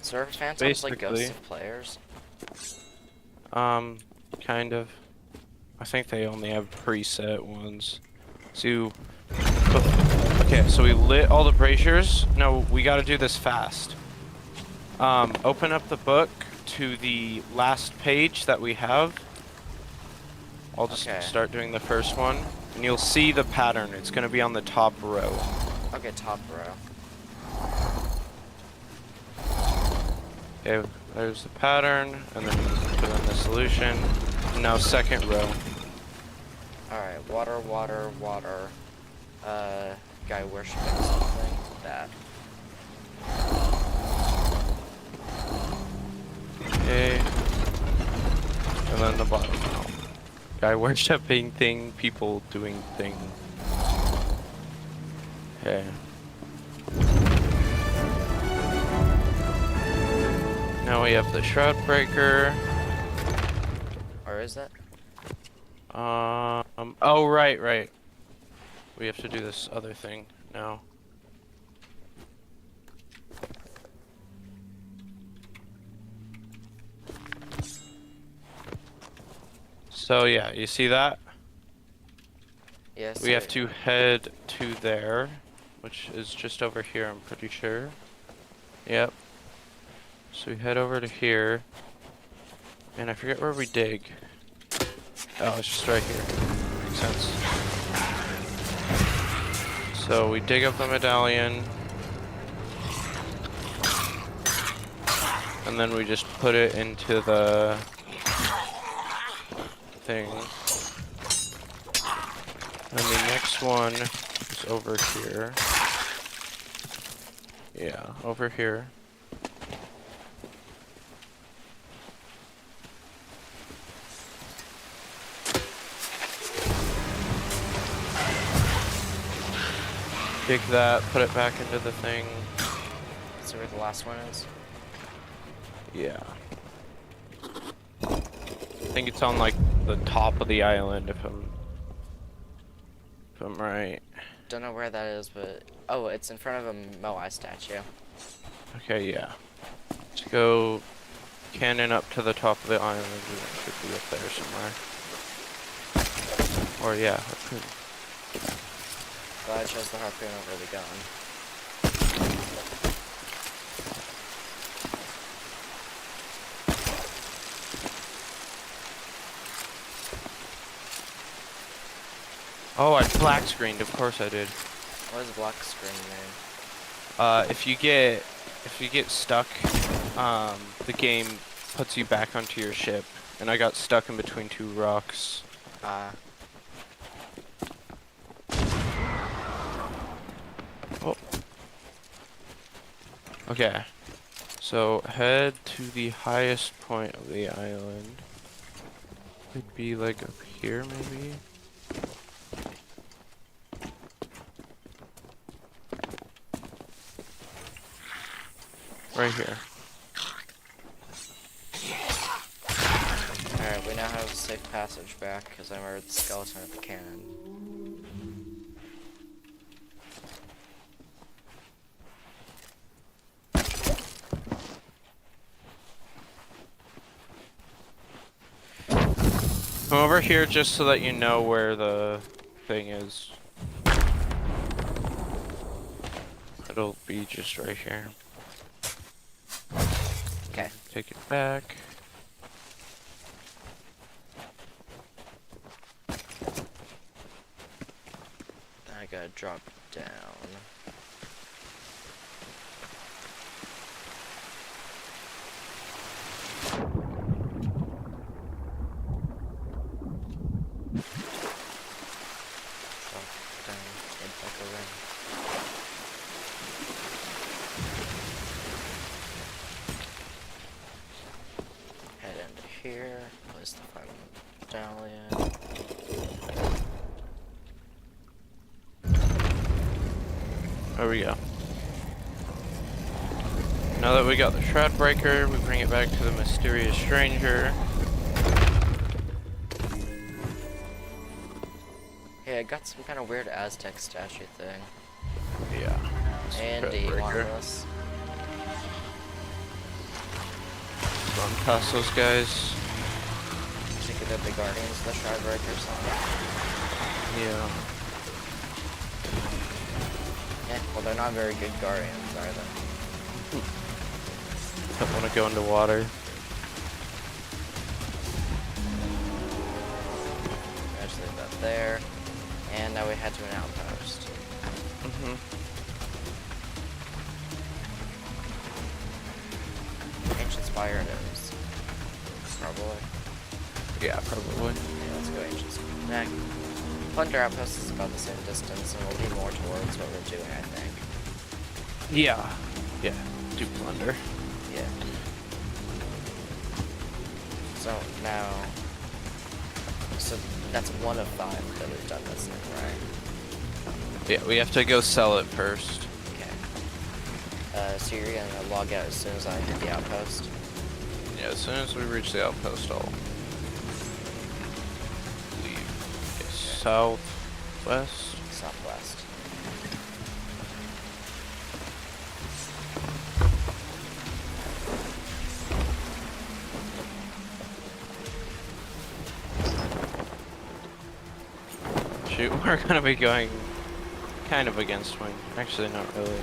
A: So are phantoms like ghosts
B: Basically.
A: of players?
B: Kind of. I think they only have preset ones. So, okay, so we lit all the braziers. No, we gotta do this fast. Open up the book to the last page that we have. I'll just start doing the first one, and you'll see the pattern. It's gonna be on the top row.
A: Okay, top row.
B: Okay, there's the pattern, and then put in the solution. And now second row.
A: Alright, water, water, water. Guy worshipping something. That.
B: Okay. And then the bottom now. Guy worshipping thing, people doing thing. Okay. Now we have the Shroudbreaker.
A: Or is it?
B: Oh, right. We have to do this other thing now. So yeah, you see that?
A: Yes.
B: We have to head to there, which is just over here, I'm pretty sure. Yep. So we head over to here. And I forget where we dig. Oh, it's just right here. Makes sense. So we dig up the medallion. And then we just put it into the thing. And the next one is over here. Yeah, over here. Dig that, put it back into the thing.
A: So where the last one is?
B: Yeah. I think it's on like the top of the island if I'm right.
A: Don't know where that is, but oh, it's in front of a Moai statue.
B: Okay, yeah. Let's go cannon up to the top of the island and it should be up there somewhere. Or yeah, harpoon.
A: Glad I chose the harpoon over the gun.
B: Oh, I black screened, of course I did.
A: What does black screen mean?
B: If you get stuck, the game puts you back onto your ship. And I got stuck in between 2 rocks. Oh. Okay. So head to the highest point of the island. Could be like up here maybe. Right here.
A: Alright, we now have a safe passage back because I murdered the skeleton at the cannon.
B: Come over here just so that you know where the thing is. It'll be just right here.
A: Okay.
B: Take it back.
A: I gotta drop down. Drop down, head back around. Head into here, place the final medallion.
B: There we go. Now that we got the Shroudbreaker, we bring it back to the mysterious stranger.
A: Hey, I got some kind of weird Aztec statue thing.
B: Yeah.
A: And do you want this?
B: Run past those guys.
A: Think of the Guardians, the Shroudbreaker song.
B: Yeah.
A: Yeah, well they're not very good Guardians, are they?
B: Don't want to go into water.
A: Just leave that there. And now we head to an outpost. Ancient Spire it is. Probably.
B: Yeah, probably.
A: Yeah, let's go Ancient Spire. Nah, Plunder Outpost is about the same distance and will be more towards what we're doing, I think.
B: Yeah. Yeah. Do plunder.
A: Yeah. So now, so that's 1 of 5 that we've done this thing, right?
B: Yeah, we have to go sell it first.
A: Okay. So you're gonna log out as soon as I hit the outpost?
B: Yeah, as soon as we reach the outpost, I'll leave. Okay, southwest.
A: Southwest.
B: Shoot, we're gonna be going kind of against wind. Actually, not really.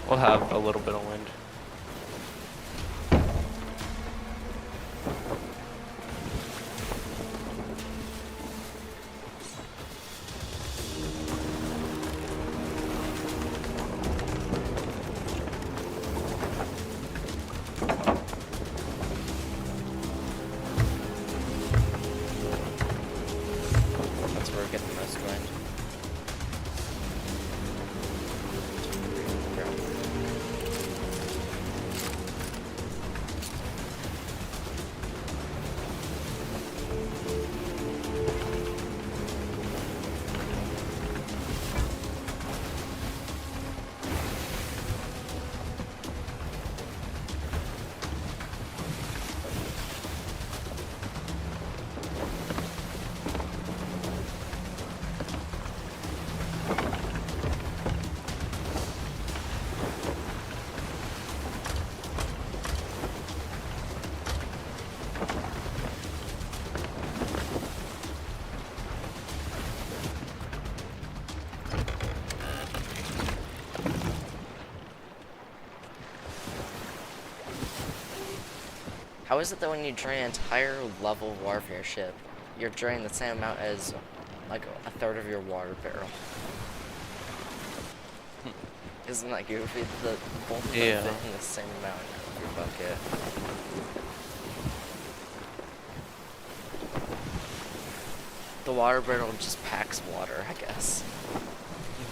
B: We'll have a little bit of wind.
A: That's where we get the most wind. How is it that when you drain an entire level warfare ship, you're draining the same amount as like a third of your water barrel? Isn't that goofy? The both of them
B: Yeah.
A: fit in the same amount of your bucket. The water barrel just packs water, I guess.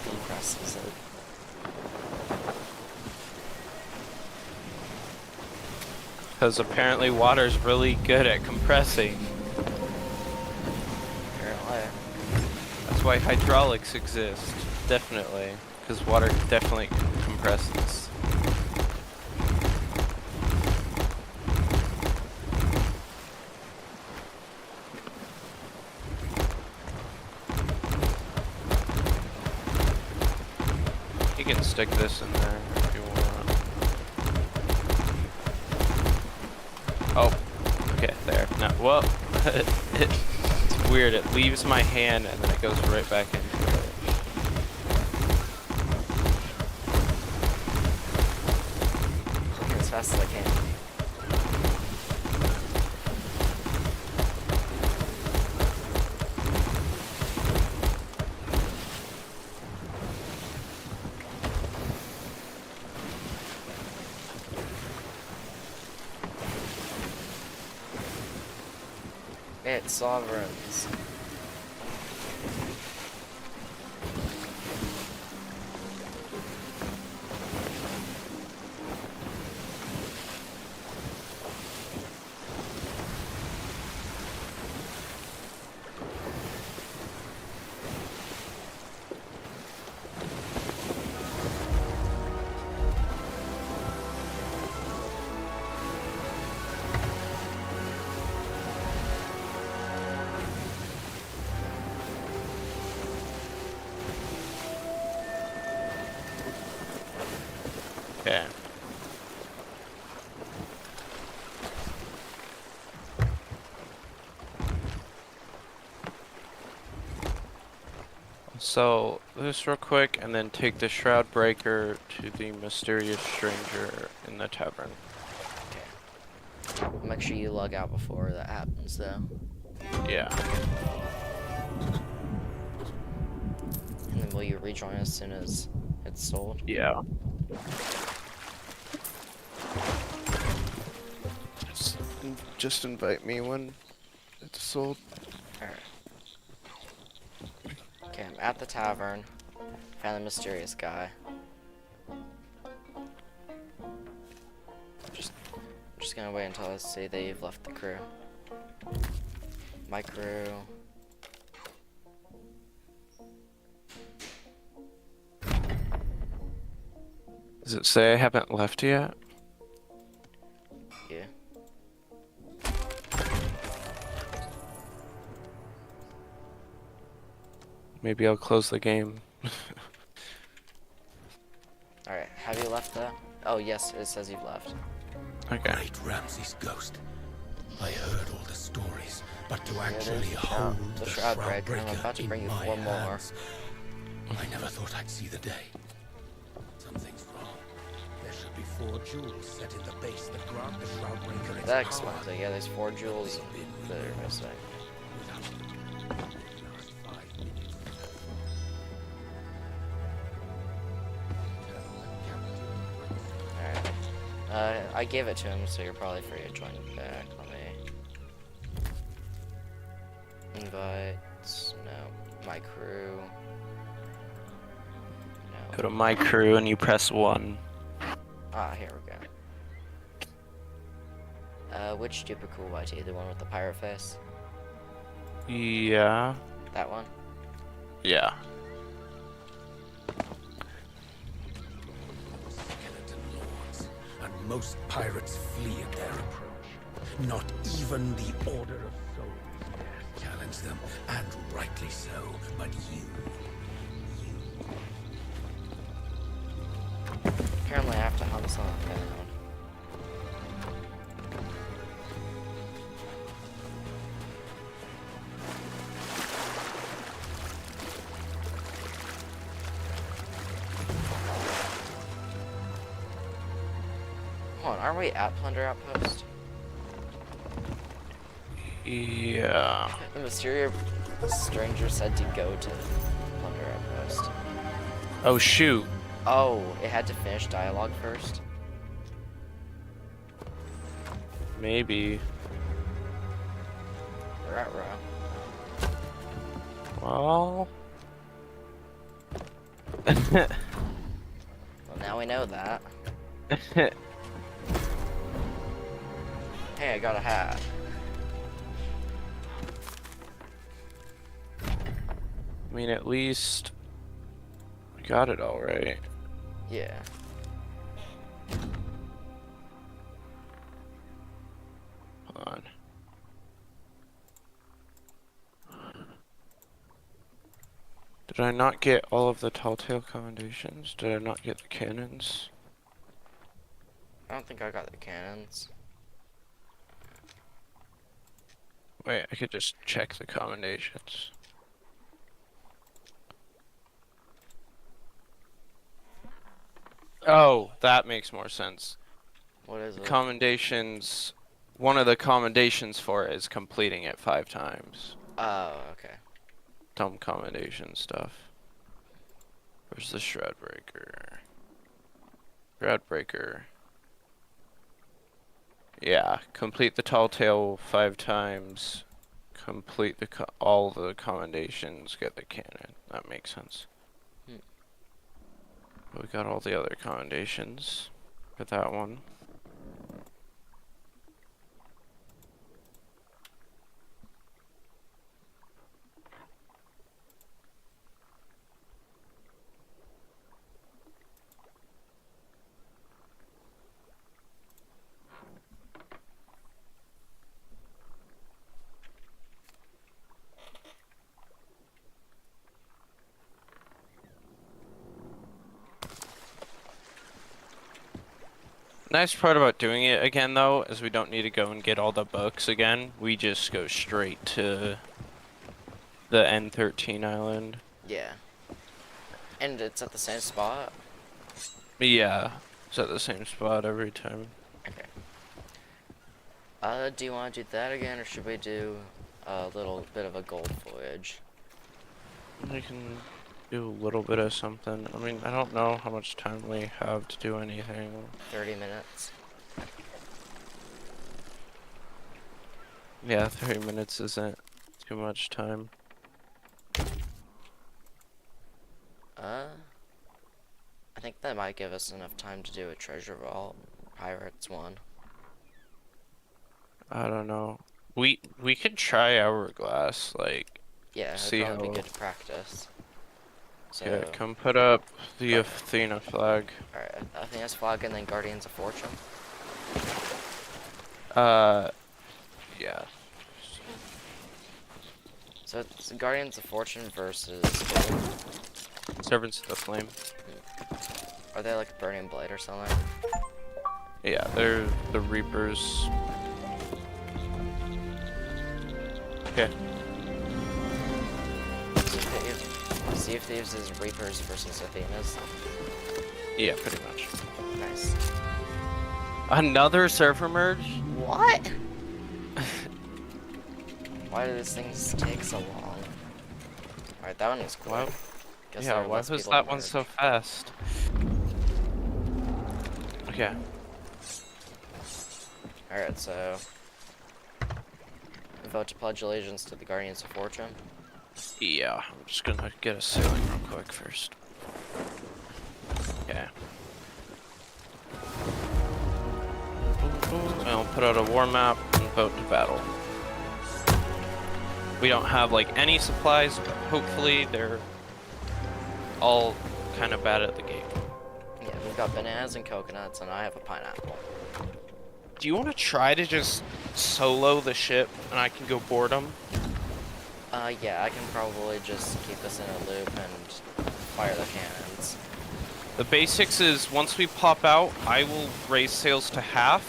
A: Compresses it.
B: Because apparently water's really good at compressing.
A: Apparently.
B: That's why hydraulics exist. Definitely. Because water definitely compresses. You can stick this in there if you want. Oh, okay, there. No, well, It's weird. It leaves my hand and then it goes right back into it.
A: Working as fast as I can. It's sovereigns.
B: Okay. So, this real quick, and then take the Shroudbreaker to the mysterious stranger in the tavern.
A: Okay. Make sure you log out before that happens, though.
B: Yeah.
A: And then will you rejoin as soon as it's sold?
B: Yeah.
C: Just invite me when it's sold.
A: Alright. Okay, I'm at the tavern. Found the mysterious guy. I'm just gonna wait until I see that you've left the crew. My crew.
B: Does it say I haven't left yet?
A: Yeah.
B: Maybe I'll close the game.
A: Alright, have you left though? Oh yes, it says you've left.
B: Okay.
D: Great Ramsay's ghost. I heard all the stories, but to
A: it
D: actually
A: is.
D: hold
A: The
D: the
A: Shroudbreaker. I'm about
D: Shroudbreaker
A: to
D: in
A: bring you
D: my
A: 4 more.
D: hands, I never thought I'd see the day. Something's wrong. There should be 4 jewels set in the base that grant the Shroudbreaker its
A: That
D: power.
A: explains it. Yeah, there's 4 jewels that are missing.
D: Without them, the last 5 minutes.
A: Alright. I gave it to him, so you're probably free to join back. Let me invite. No. My crew. No.
B: Go to my crew and you press 1.
A: Ah, here we go. Which stupid cool YT? The one with the pirate face?
B: Yeah.
A: That one?
B: Yeah.
D: Skeleton lords, and most pirates flee at their approach. Not even the Order of Souls dares challenge them, and rightly so. But you.
A: Apparently I have to hunt something down. Hold on, aren't we at Plunder Outpost?
B: Yeah.
A: The mysterious stranger said to go to Plunder Outpost.
B: Oh shoot.
A: Oh, it had to finish dialogue first?
B: Maybe.
A: We're at row.
B: Well.
A: Well, now we know that. Hey, I got a hat.
B: I mean, at least we got it all right.
A: Yeah.
B: Hold on. Did I not get all of the telltale commendations? Did I not get the cannons?
A: I don't think I got the cannons.
B: Wait, I could just check the commendations. Oh, that makes more sense.
A: What is it?
B: Commendations. One of the commendations for it is completing it 5 times.
A: Oh, okay.
B: Dumb commendation stuff. Where's the Shroudbreaker? Shroudbreaker. Yeah, complete the tall tale 5 times. Complete the all the commendations. Get the cannon. That makes sense. We got all the other commendations for that one. Nice part about doing it again, though, is we don't need to go and get all the books again. We just go straight to the N13 island.
A: Yeah. And it's at the same spot?
B: Yeah, it's at the same spot every time.
A: Okay. Do you want to do that again, or should we do a little bit of a gold voyage?
B: We can do a little bit of something. I mean, I don't know how much time we have to do anything.
A: 30 minutes.
B: Yeah, 30 minutes isn't too much time.
A: I think that might give us enough time to do a treasure vault. Pirates one.
B: I don't know. We could try Hourglass, like,
A: Yeah, it'd
B: see
A: probably
B: how.
A: be good to practice. So,
B: Yeah, come put up the Athena flag.
A: alright, Athena's flag and then Guardians of Fortune.
B: Yeah.
A: So it's Guardians of Fortune versus...
B: Servants of the Flame.
A: Are they like Burning Blade or something?
B: Yeah, they're the Reapers. Okay.
A: Sea of Thieves is Reapers versus Athenas.
B: Yeah, pretty much.
A: Nice.
B: Another server merge?
A: What? Why do these things take so long? Alright, that one was cool.
B: Wow.
A: Guess
B: Yeah,
A: there are
B: why
A: less
B: was
A: people
B: that
A: to
B: one
A: merge.
B: so fast? Okay.
A: Alright, so... vote to pledge allegiance to the Guardians of Fortune.
B: Yeah, I'm just gonna get a sailing real quick first. Okay. I'll put out a war map and vote to battle. We don't have like any supplies, but hopefully they're all kind of bad at the game.
A: Yeah, we've got bananas and coconuts, and I have a pineapple.
B: Do you want to try to just solo the ship and I can go board them?
A: Yeah, I can probably just keep us in a loop and fire the cannons.
B: The basics is once we pop out, I will raise sails to half.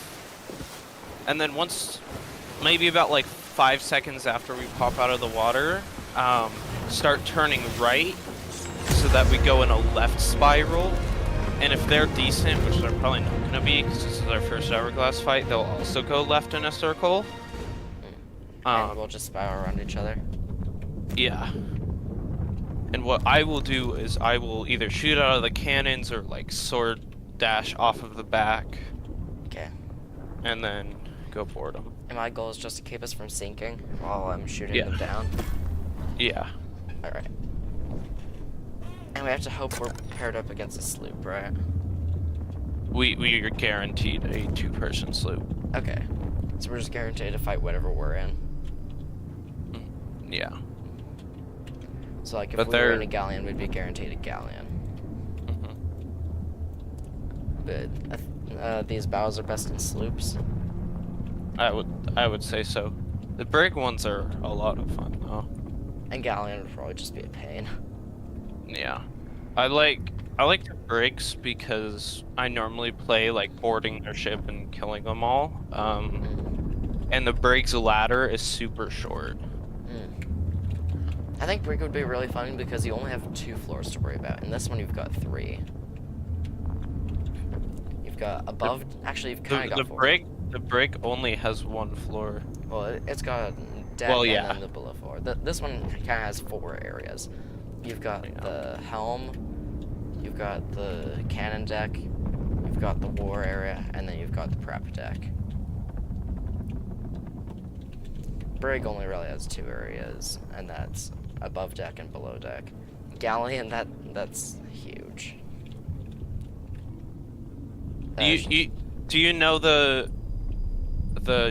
B: And then once, maybe about like 5 seconds after we pop out of the water, start turning right so that we go in a left spiral. And if they're decent, which they're probably not going to be because this is our first Hourglass fight, they'll also go left in a circle.
A: And we'll just spiral around each other.
B: Yeah. And what I will do is I will either shoot out of the cannons or like sword dash off of the back.
A: Okay.
B: And then go board them.
A: And my goal is just to keep us from sinking while I'm shooting them down.
B: Yeah.
A: Alright. And we have to hope we're paired up against a sloop, right?
B: We are guaranteed a 2-person sloop.
A: Okay. So we're just guaranteed to fight whatever we're in.
B: Yeah.
A: So like if
B: But
A: we were in a galleon, we'd be guaranteed a galleon. But these bows are best in sloops.
B: I would say so. The brig ones are a lot of fun though.
A: And galleon would probably just be a pain.
B: Yeah. I like the brigs because I normally play like boarding their ship and killing them all. and the Briggs ladder is super short.
A: I think Brig would be really fun because you only have 2 floors to worry about. In this one, you've got 3. You've got above. Actually, you've kind of got 4.
B: The Brig only has 1 floor.
A: Well, it's got deck
B: Well,
A: and
B: yeah.
A: then the below floor. This one kind of has 4 areas. You've got the helm, you've got the cannon deck, you've got the war area, and then you've got the prep deck. Brig only really has 2 areas, and that's above deck and below deck. Galleon, that's huge.
B: Do you know the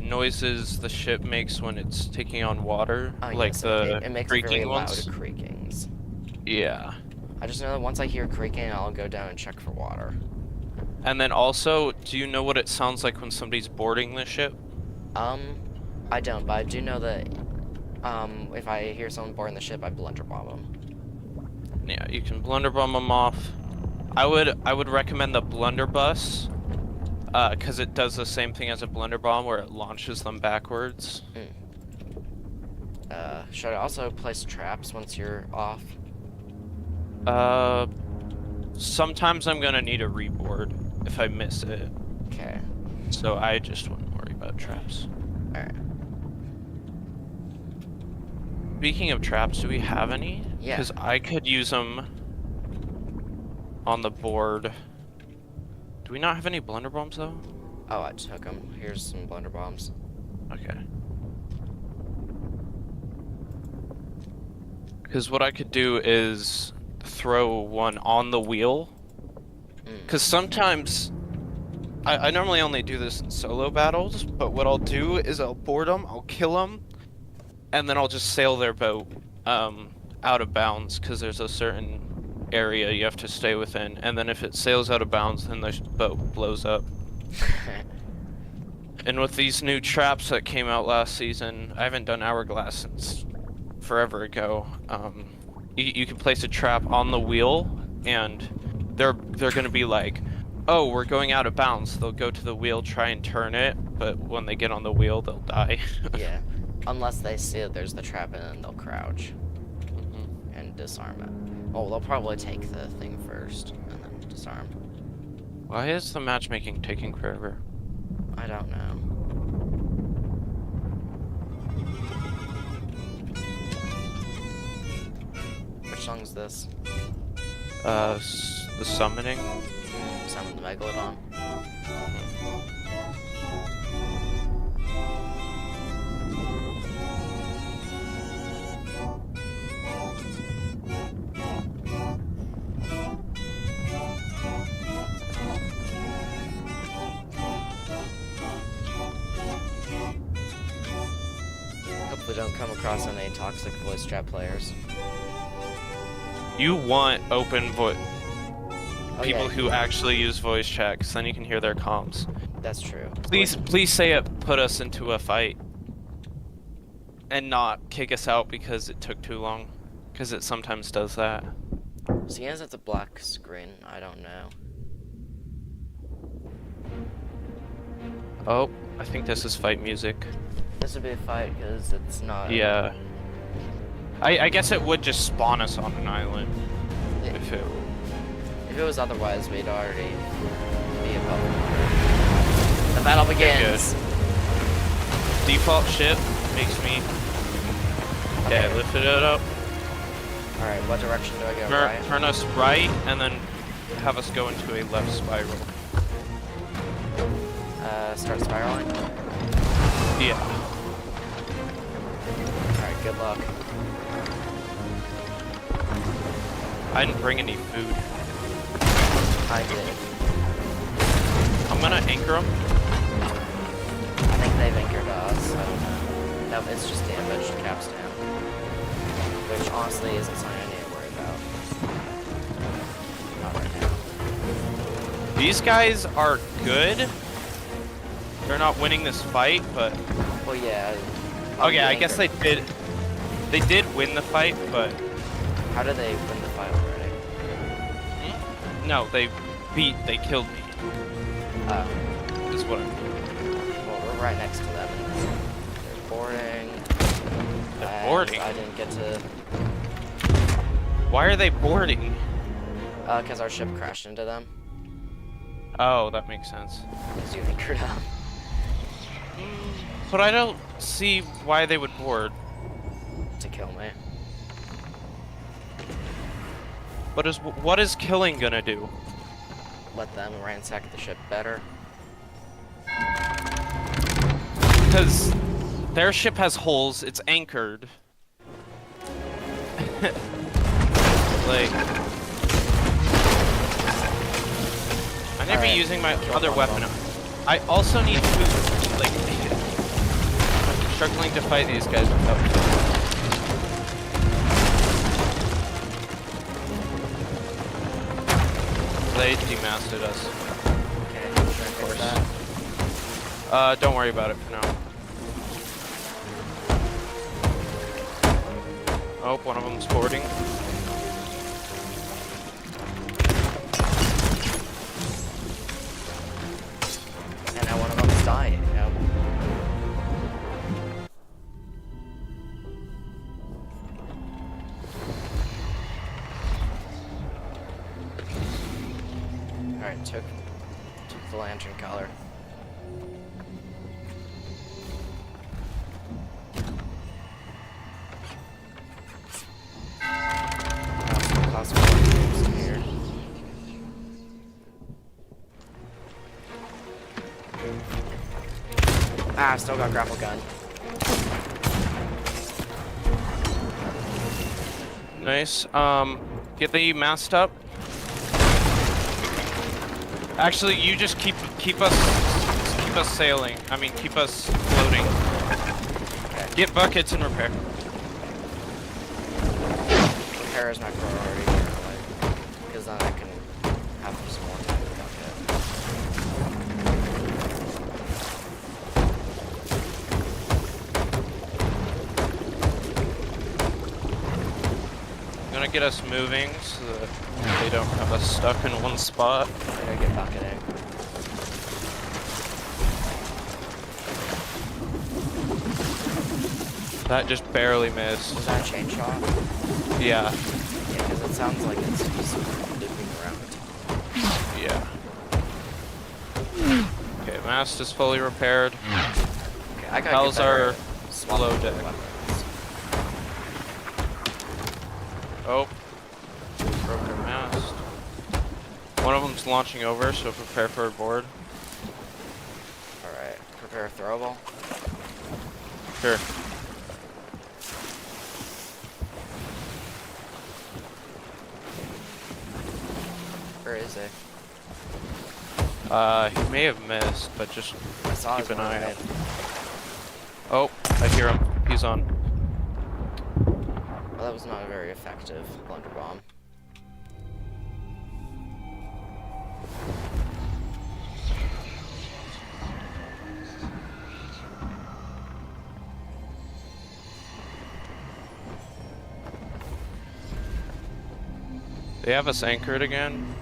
B: noises the ship makes when it's taking on water?
A: Oh,
B: Like
A: yes,
B: the
A: it makes
B: creaking
A: very
B: ones?
A: loud creakings.
B: Yeah.
A: I just know that once I hear creaking, I'll go down and check for water.
B: And then also, do you know what it sounds like when somebody's boarding the ship?
A: I don't, but I do know that if I hear someone boarding the ship, I blunderbomb them.
B: Yeah, you can blunderbomb them off. I would recommend the blunderbuss, because it does the same thing as a blunderbomb where it launches them backwards.
A: Should I also place traps once you're off?
B: Sometimes I'm gonna need a reboard if I miss it.
A: Okay.
B: So I just wouldn't worry about traps.
A: Alright.
B: Speaking of traps, do we have any?
A: Yeah.
B: Because I could use them on the board. Do we not have any blunderbombs though?
A: Oh, I took them. Here's some blunderbombs.
B: Okay. Because what I could do is throw one on the wheel. Because sometimes, I normally only do this in solo battles, but what I'll do is I'll board them, I'll kill them, and then I'll just sail their boat out of bounds, because there's a certain area you have to stay within, and then if it sails out of bounds, then the boat blows up. And with these new traps that came out last season, I haven't done Hourglass since forever ago. You can place a trap on the wheel, and they're gonna be like, oh, we're going out of bounds. They'll go to the wheel, try and turn it, but when they get on the wheel, they'll die.
A: Yeah. Unless they see that there's the trap in, and they'll crouch and disarm it. Oh, they'll probably take the thing first and then disarm.
B: Why is the matchmaking taking forever?
A: I don't know. Which song's this?
B: The summoning.
A: Summon the Megalodon. Hopefully don't come across any toxic voice chat players.
B: You want open voice.
A: Oh,
B: People
A: yeah,
B: who actually use voice chat, 'cause then you can hear their comms.
A: that's true.
B: Please say it put us into a fight. And not kick us out because it took too long. Because it sometimes does that.
A: Seeing as it's a black screen, I don't know.
B: Oh, I think this is fight music.
A: This would be a fight because it's not.
B: Yeah. I guess it would just spawn us on an island.
A: If
B: If it...
A: it was otherwise, we'd already be above water. The battle begins.
B: Default ship makes me... Yeah, lifted it up.
A: Alright, what direction do I go? Right?
B: Turn us right, and then have us go into a left spiral.
A: Start spiraling?
B: Yeah.
A: Alright, good luck.
B: I didn't bring any food.
A: I did.
B: I'm gonna anchor them.
A: I think they've anchored us. I don't know. Nope, it's just damaged capstan. Which honestly isn't something I need to worry about. Not right now.
B: These guys are good. They're not winning this fight, but...
A: Well, yeah.
B: Okay, I guess they did. They did win the fight, but...
A: How did they win the fight already?
B: No, they killed me.
A: Oh.
B: Is what I mean.
A: Well, we're right next to them. They're boarding.
B: They're boarding?
A: I didn't get to...
B: Why are they boarding?
A: Because our ship crashed into them.
B: Oh, that makes sense.
A: Because you anchored up.
B: But I don't see why they would board.
A: To kill me.
B: What is killing gonna do?
A: Let them ransack the ship better.
B: Because their ship has holes, it's anchored. Like... I'm gonna be using my other weapon. I also need food. Like, I'm struggling to fight these guys without food. They demasted us.
A: Okay, of course.
B: Don't worry about it for now. Oh, one of them's boarding.
A: And now one of them's dying, you know? Alright, took the lantern color. Here. Ah, I've still got grapple gun.
B: Nice. Get the mast up. Actually, you just keep us sailing. I mean, keep us floating.
A: Okay.
B: Get buckets and repair.
A: Repair is my priority currently, because then I can have some more time to
B: I'm gonna get us moving so that they don't have us stuck in one spot.
A: I gotta get bucketing.
B: That just barely missed.
A: Was that a chain shot?
B: Yeah.
A: Yeah, because it sounds like it's just looping around.
B: Yeah. Okay, mast is fully repaired.
A: Okay, I gotta
B: How's
A: get better
B: our
A: at swapping
B: low deck?
A: weapons.
B: Oh. Broken mast. One of them's launching over, so prepare for a board.
A: Alright, prepare a throwable.
B: Sure.
A: Where is he?
B: He may have missed, but just
A: I saw
B: keep
A: his
B: an eye
A: one
B: out. Oh, I hear him. He's on.
A: Well, that was not a very effective blunder bomb.
B: They have us anchored again.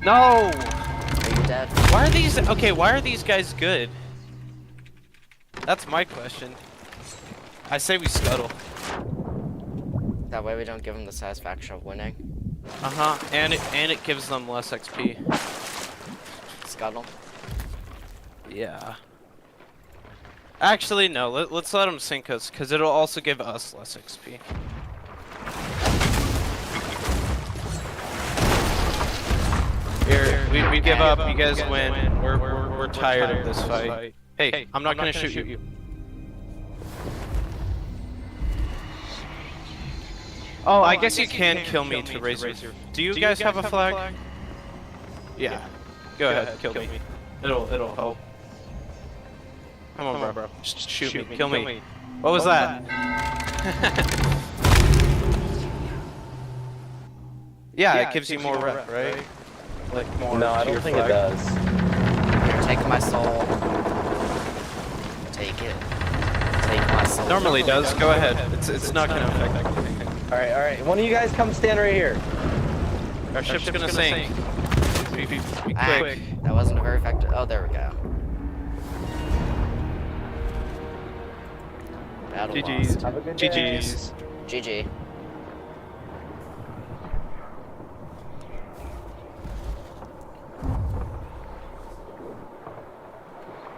B: No!
A: Are you dead?
B: Why are these... Okay, why are these guys good? That's my question. I say we scuttle.
A: That way we don't give them the satisfaction of winning.
B: Uh-huh. And it gives them less XP.
A: Scuttle.
B: Yeah. Actually, no. Let's let them sink us, because it'll also give us less XP. Here, we give up. You guys win. We're tired of this fight. Hey, I'm not gonna shoot you. Oh, I guess you can kill me to raise your... Do you guys have a flag? Yeah. Go ahead, kill me. It'll help. Come on, bro. Just shoot me. Kill me. What was that? Yeah, it gives you more rep, right? Like more.
E: No, I don't think it does.
A: Here, take my soul. Take it. Take my soul.
B: Normally does. Go ahead. It's not gonna affect anything.
E: All right. One of you guys come stand right here.
B: Our ship's gonna sink. Be
A: Ah,
B: quick.
A: that wasn't a very effective. Oh, there we go. Battle
B: GG's.
A: lost.
E: Have a good day.
B: GG's.
A: GG.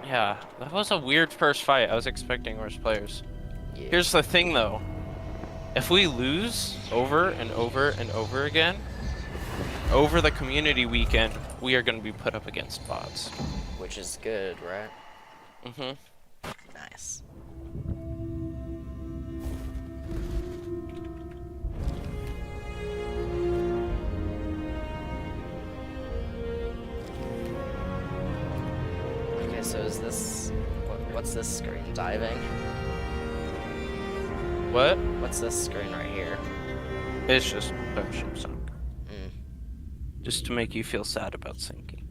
B: Yeah, that was a weird first fight. I was expecting worse players.
A: Yeah.
B: Here's the thing though. If we lose over and over and over again, over the community weekend, we are going to be put up against bots.
A: Which is good, right?
B: Mm-hmm.
A: Nice. Okay, so is this... what's this screen? Diving?
B: What?
A: What's this screen right here?
B: It's just ship sunk.
A: Mm,
B: Just to make you feel sad about sinking.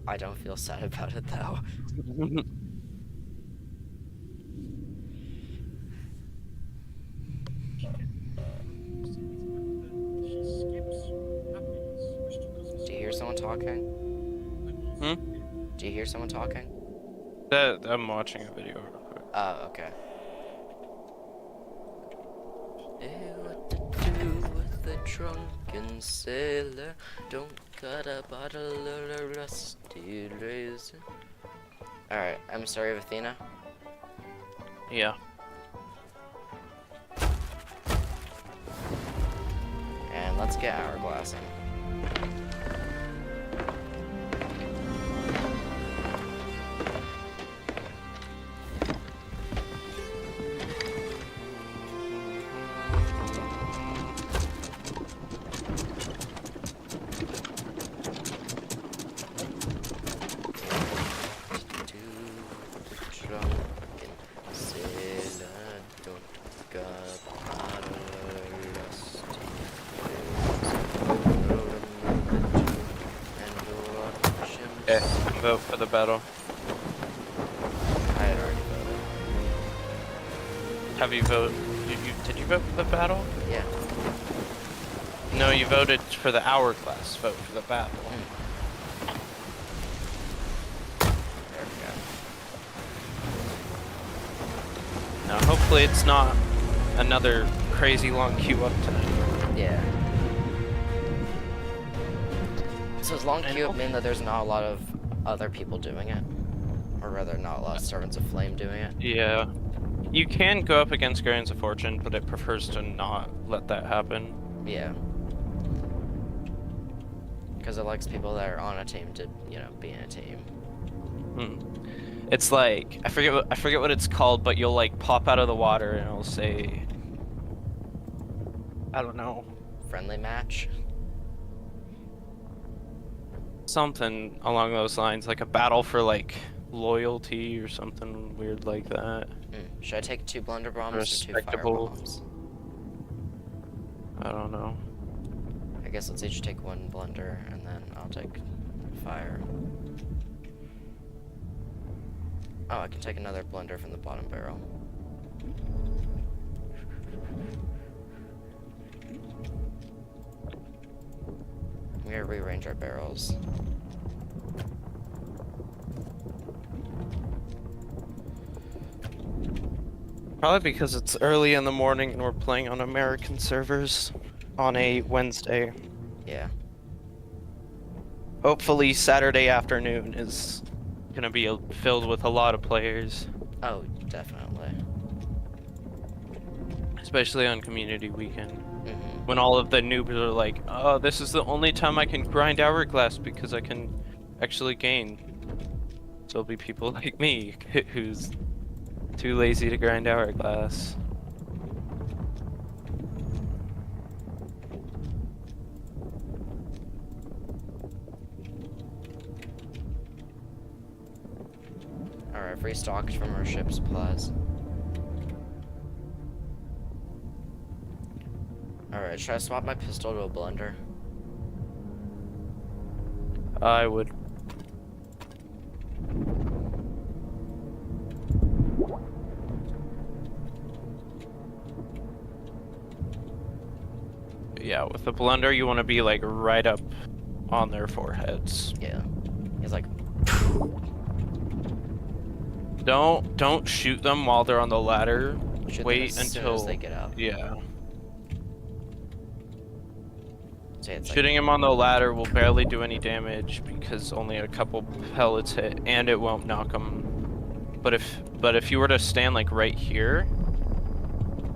A: I don't feel sad about it, though. Do you hear someone talking?
B: Hmm?
A: Do you hear someone talking?
B: I'm watching a video real quick.
A: Oh, okay. What to do with the drunken sailor? Don't cut a bottle of a rusty razor. Alright, I'm sorry of Athena.
B: Yeah.
A: And let's get Hourglass in.
B: Okay, vote for the battle.
A: I had already voted.
B: Have you voted? Did you vote for the battle?
A: Yeah.
B: No, you voted for the Hourglass. Vote for the battle.
A: There we go.
B: Now, hopefully it's not another crazy long queue up tonight.
A: Yeah. So does long queue up mean that there's not a lot of other people doing it? Or rather, not a lot of Servants of Flame doing it?
B: Yeah. You can go up against Guardians of Fortune, but it prefers to not let that happen.
A: Yeah. Because it likes people that are on a team to, you know, be in a team.
B: It's like, I forget what it's called, but you'll like pop out of the water and it'll say, I don't know,
A: Friendly match?
B: something along those lines, like a battle for like loyalty or something weird like that.
A: Should I take 2 blunder bombs or 2 fire
B: Respectable.
A: bombs?
B: I don't know.
A: I guess let's each take 1 blunder, and then I'll take fire. Oh, I can take another blunder from the bottom barrel. I'm gonna rearrange our barrels.
B: Probably because it's early in the morning and we're playing on American servers on a Wednesday.
A: Yeah.
B: Hopefully Saturday afternoon is gonna be filled with a lot of players,
A: Oh, definitely.
B: especially on community weekend.
A: Mm-hmm.
B: When all of the noobs are like, oh, this is the only time I can grind Hourglass because I can actually gain. So there'll be people like me who's too lazy to grind Hourglass.
A: Alright, I've restocked from our ship supplies. Alright, should I swap my pistol to a blunder?
B: I would. Yeah, with the blunder, you want to be like right up on their foreheads.
A: Yeah. He's like,
B: Don't shoot them while they're on the ladder.
A: Shoot them
B: wait
A: as soon
B: until
A: as they get up.
B: Yeah.
A: Say it's
B: Shooting him on the ladder will barely do any damage because only a couple pellets hit, and it won't knock him. But if you were to stand like right here,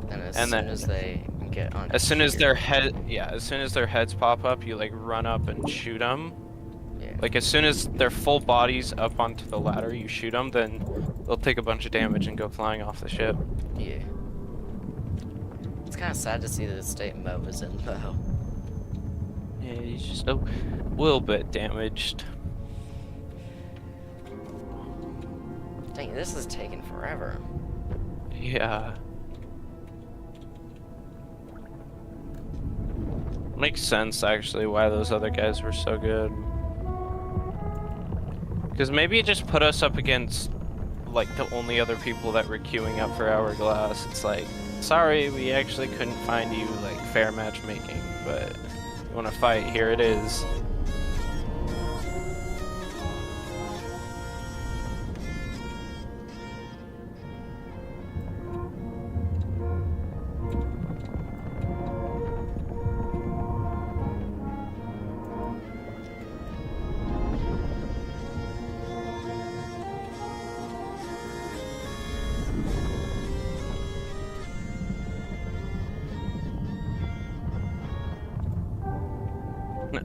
A: and as
B: and
A: soon
B: then
A: as they get on,
B: as soon as their heads pop up, you like run up and shoot them.
A: yeah.
B: Like as soon as their full bodies up onto the ladder, you shoot them, then they'll take a bunch of damage and go flying off the ship.
A: Yeah. It's kind of sad to see that the state Mo is in though.
B: Yeah, he's just a little bit damaged.
A: Dang, this is taking forever.
B: Yeah. Makes sense actually why those other guys were so good. Because maybe it just put us up against like the only other people that were queuing up for Hourglass. It's like, sorry, we actually couldn't find you like fair matchmaking, but you want to fight, here it is.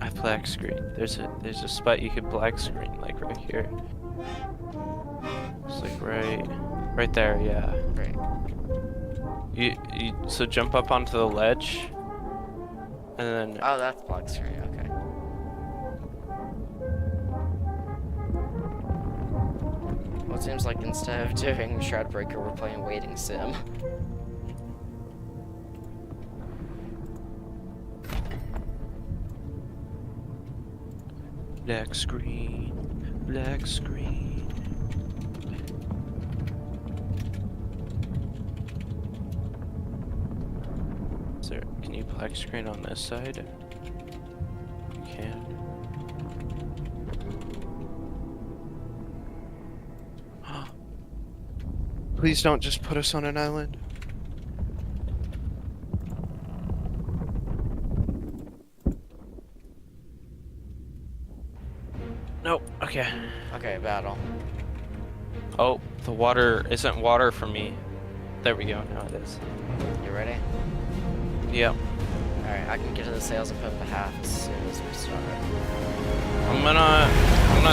B: I black screen. There's a spot you could black screen, like right here. It's like right there, yeah.
A: Great.
B: So jump up onto the ledge, and then
A: Oh, that's block screen. Okay. Well, it seems like instead of doing Shroudbreaker, we're playing Waiting Sim.
B: black screen, black screen. Is there? Can you black screen on this side? You can.
C: Please don't just put us on an island.
B: Nope. Okay.
A: Okay, battle.
B: Oh, the water isn't water for me. There we go. Now it is.
A: You ready?
B: Yep.
A: Alright, I can get to the sails and put up the half as soon as we start.
B: I'm gonna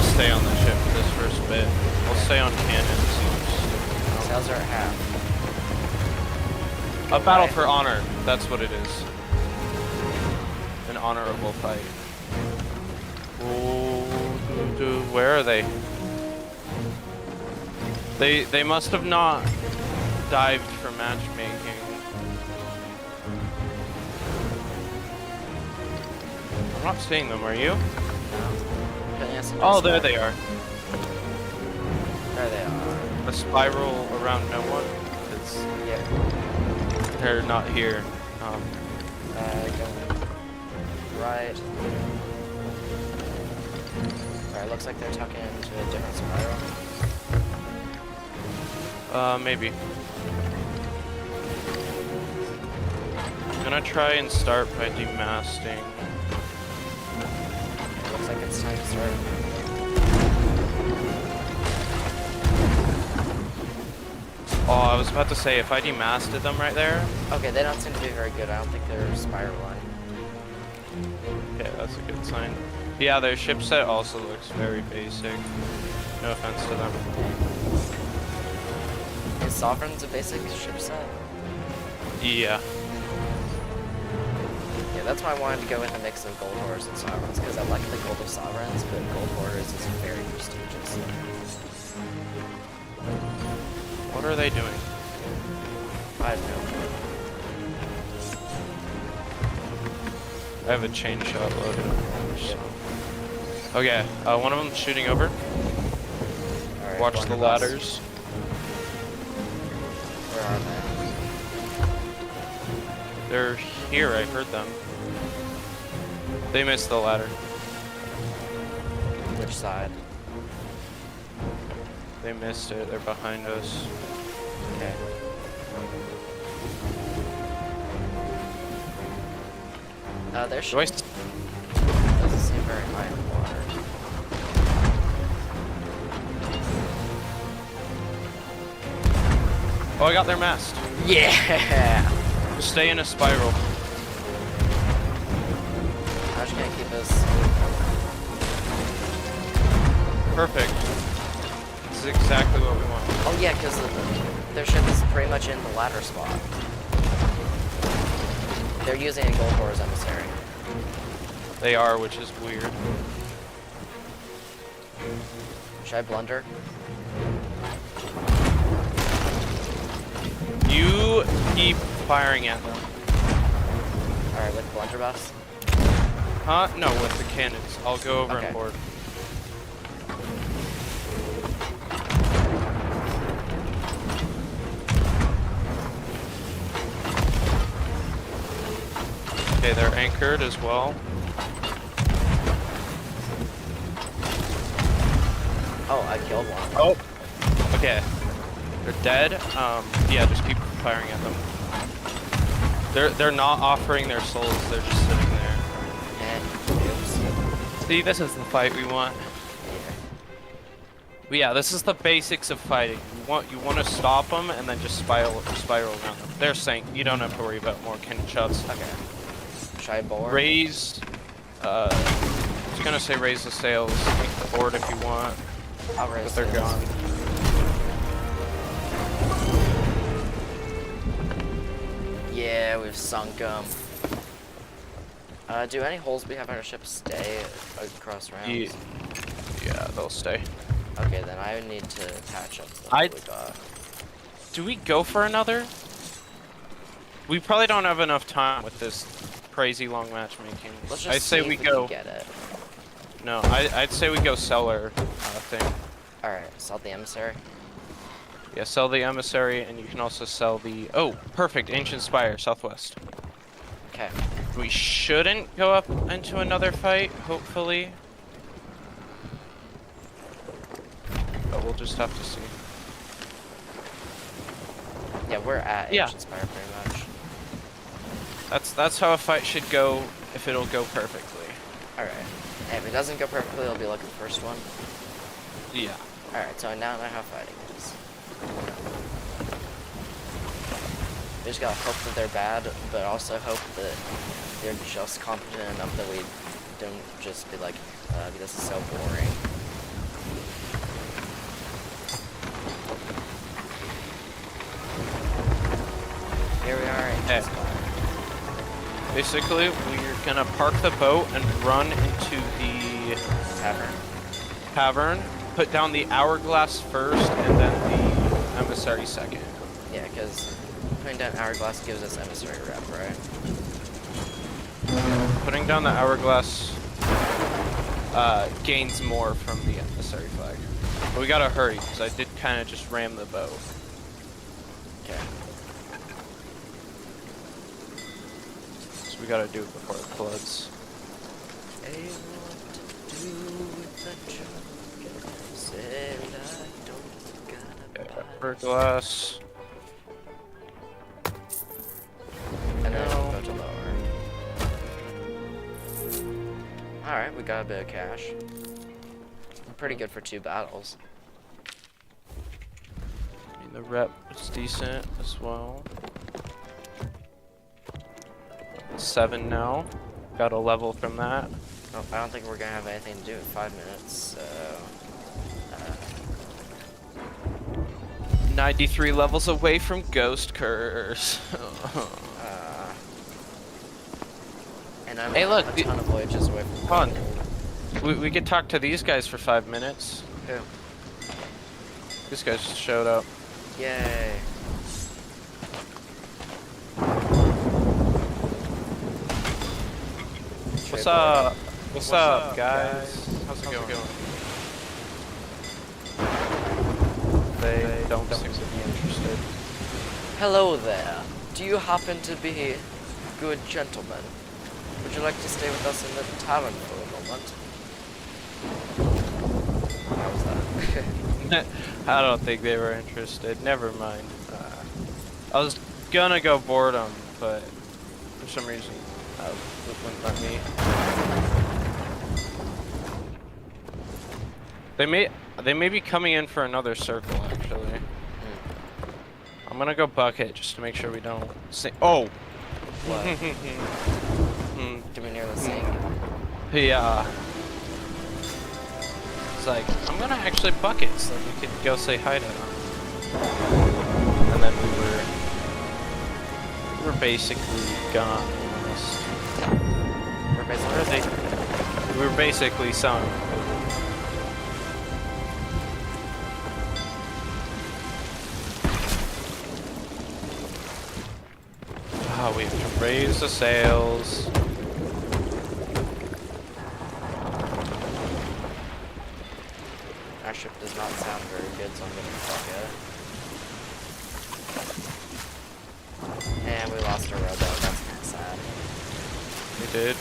B: stay on the ship for this first bit. I'll stay on cannons.
A: Sails are at half.
B: A battle for honor. That's what it is. An honorable fight. Oh, where are they? They must have not dived for matchmaking. I'm not seeing them. Are you? Oh, there they are.
A: There they are.
B: A spiral around no one.
A: Yeah.
B: They're not here.
A: Going right. Alright, looks like they're tucking into a different spiral.
B: Maybe. I'm gonna try and start by demasting.
A: Looks like it's time to start.
B: Oh, I was about to say, if I demasted them right there.
A: Okay, they don't seem to be very good. I don't think they're spiraling.
B: Okay, that's a good sign. Yeah, their ship set also looks very basic. No offense to them.
A: Is Sovereign's a basic ship set?
B: Yeah.
A: Yeah, that's why I wanted to go with a mix of Gold Hoarders and Sovereigns, because I like the Gold of Sovereigns, but Gold Hoarders is very prestigious.
B: What are they doing?
A: I have no
B: I have a chain shot loaded. So. Okay, one of them's shooting over.
A: Alright,
B: Watch the
A: Hourglass.
B: ladders.
A: Where are they?
B: They're here, I heard them. They missed the ladder.
A: Which side?
B: They missed it, they're behind us.
A: Okay. There
B: Do
A: should
B: I
A: doesn't seem very high in the water.
B: Oh, I got their mast.
A: Yeah!
B: Just stay in a spiral.
A: I'm just gonna keep us.
B: Perfect. This is exactly what we want.
A: Oh yeah, because their ship is pretty much in the ladder spot. They're using a gold ore as emissary.
B: They are, which is weird.
A: Should I blunder?
B: You keep firing at them.
A: Alright, with blunderbuss?
B: Huh? No, with the cannons. I'll go over
A: Okay.
B: and board. Okay, they're anchored as well.
A: Oh, I killed one.
B: Oh. Okay. They're dead. Yeah, just keep firing at them. They're not offering their souls. They're just sitting there.
A: Oops.
B: See, this is the fight we want.
A: Yeah.
B: But yeah, this is the basics of fighting. You want to stop them and then just spiral around them. They're sank. You don't have to worry about more cannon shots.
A: Okay. Should I board?
B: Raise. I was gonna say raise the sails. Make the board if you want,
A: I'll raise
B: but they're
A: this.
B: gone.
A: Yeah, we've sunk them. Do any holes we have on our ship stay across rounds?
B: Yeah, they'll stay.
A: Okay, then I need to patch up the
B: I-
A: hole we got.
B: Do we go for another? We probably don't have enough time with this crazy long matchmaking.
A: Let's just
B: I'd say
A: see
B: we
A: if
B: go.
A: can get it.
B: No, I'd say we go cellar thing.
A: Alright, sell the emissary.
B: Yeah, sell the emissary, and you can also sell the. Oh, perfect, ancient spire, southwest.
A: Okay.
B: We shouldn't go up into another fight, hopefully. But we'll just have to see.
A: Yeah, we're at
B: Yeah.
A: Ancient Spire pretty much.
B: That's how a fight should go if it'll go perfectly.
A: Alright. And if it doesn't go perfectly, it'll be like the first one.
B: Yeah.
A: Alright, so now I know how fighting is. We just gotta hope that they're bad, but also hope that they're just competent enough that we don't just be like, this is so boring. Here we are in
B: Okay. Basically, we're gonna park the boat and run into the
A: Tavern.
B: tavern, put down the hourglass first, and then the emissary second.
A: Yeah, because putting down Hourglass gives us emissary rep, right?
B: Putting down the hourglass gains more from the emissary flag. But we gotta hurry, because I did kind of just ram the boat.
A: Okay.
B: So we gotta do it before it floods.
A: I want to do with the jungle, said I don't gotta buy.
B: Hourglass.
A: And then
B: No.
A: go to lower. Alright, we got a bit of cash. Pretty good for 2 battles.
B: I mean, the rep is decent as well. 7 now. Got a level from that.
A: Oh, I don't think we're gonna have anything to do in 5 minutes, so...
B: 93 levels away from Ghost Curse.
A: and I'm
B: Hey, look,
A: a ton of voyages away from...
B: Hold on. We could talk to these guys for 5 minutes.
A: Who?
B: These guys just showed up.
A: Yay.
B: What's up? What's up, guys? How's it going? They don't seem to be interested.
A: Hello there. Do you happen to be good gentlemen? Would you like to stay with us in the tavern for a moment? How was that?
B: I don't think they were interested. Never mind. I was gonna go board them, but for some reason Oh, it wouldn't let me. They may be coming in for another circle actually. I'm gonna go bucket just to make sure we don't see. Oh.
A: What? Do we near the sink?
B: Yeah. It's like, I'm gonna actually bucket so that we could go say hi to them. And then we were basically gone almost. We were basically sunk. Oh, we have to raise the sails.
A: Our ship does not sound very good, so I'm gonna fuck it. And we lost our rowboat, that's kinda sad.
B: We did?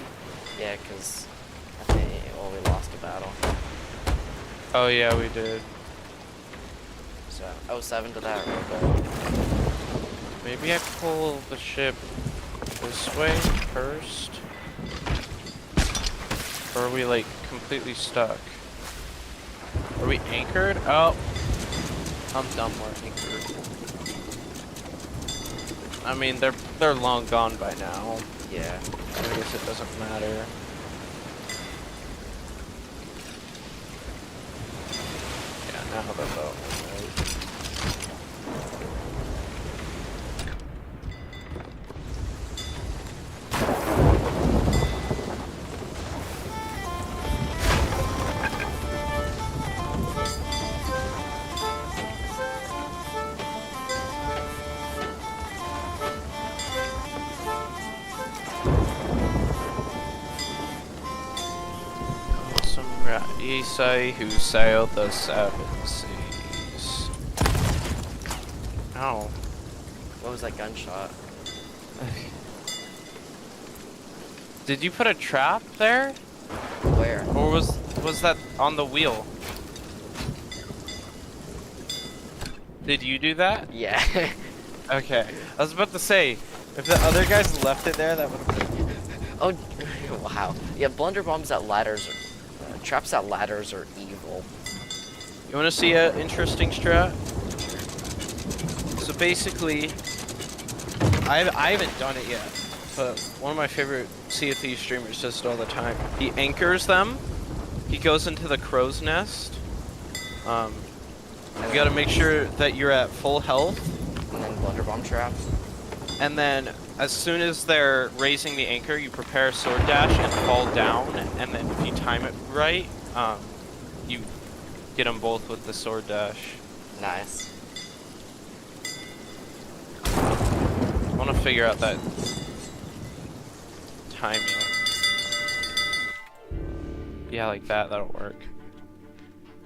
A: Yeah, because I think, well, we lost a battle.
B: Oh yeah, we did.
A: So, 07 to that rowboat.
B: Maybe I pull the ship this way first? Or are we like completely stuck? Are we anchored? Oh! I'm dumb, we're anchored. I mean, they're long gone by now.
A: Yeah.
B: I guess it doesn't matter. Yeah, now they're boat. Isai who sailed the 7 seas. Ow.
A: What was that gunshot?
B: Did you put a trap there?
A: Where?
B: Or was that on the wheel? Did you do that?
A: Yeah.
B: Okay. I was about to say, if the other guys left it there, that would have been...
A: Oh, wow. Yeah, blunder bombs at ladders, traps at ladders are evil.
B: You want to see an interesting strat? So basically, I haven't done it yet, but one of my favorite Sea of Thieves streamers does it all the time. He anchors them, he goes into the crow's nest. You gotta make sure that you're at full health.
A: And then blunder bomb traps.
B: And then, as soon as they're raising the anchor, you prepare a sword dash and fall down. And then, if you time it right, you get them both with the sword dash.
A: Nice.
B: I want to figure out that timing. Yeah, like that. That'll work.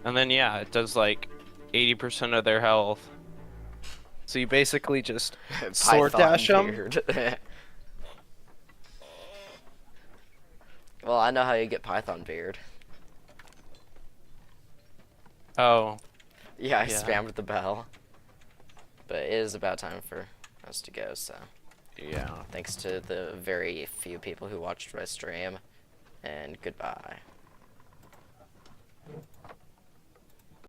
B: And then, yeah, it does like 80% of their health. So you basically just sword dash them.
A: Well, I know how you get Python beard.
B: Oh.
A: Yeah, I
B: Yeah.
A: spammed the bell. But it is about time for us to go, so.
B: Yeah.
A: Thanks to the very few people who watched my stream, and goodbye.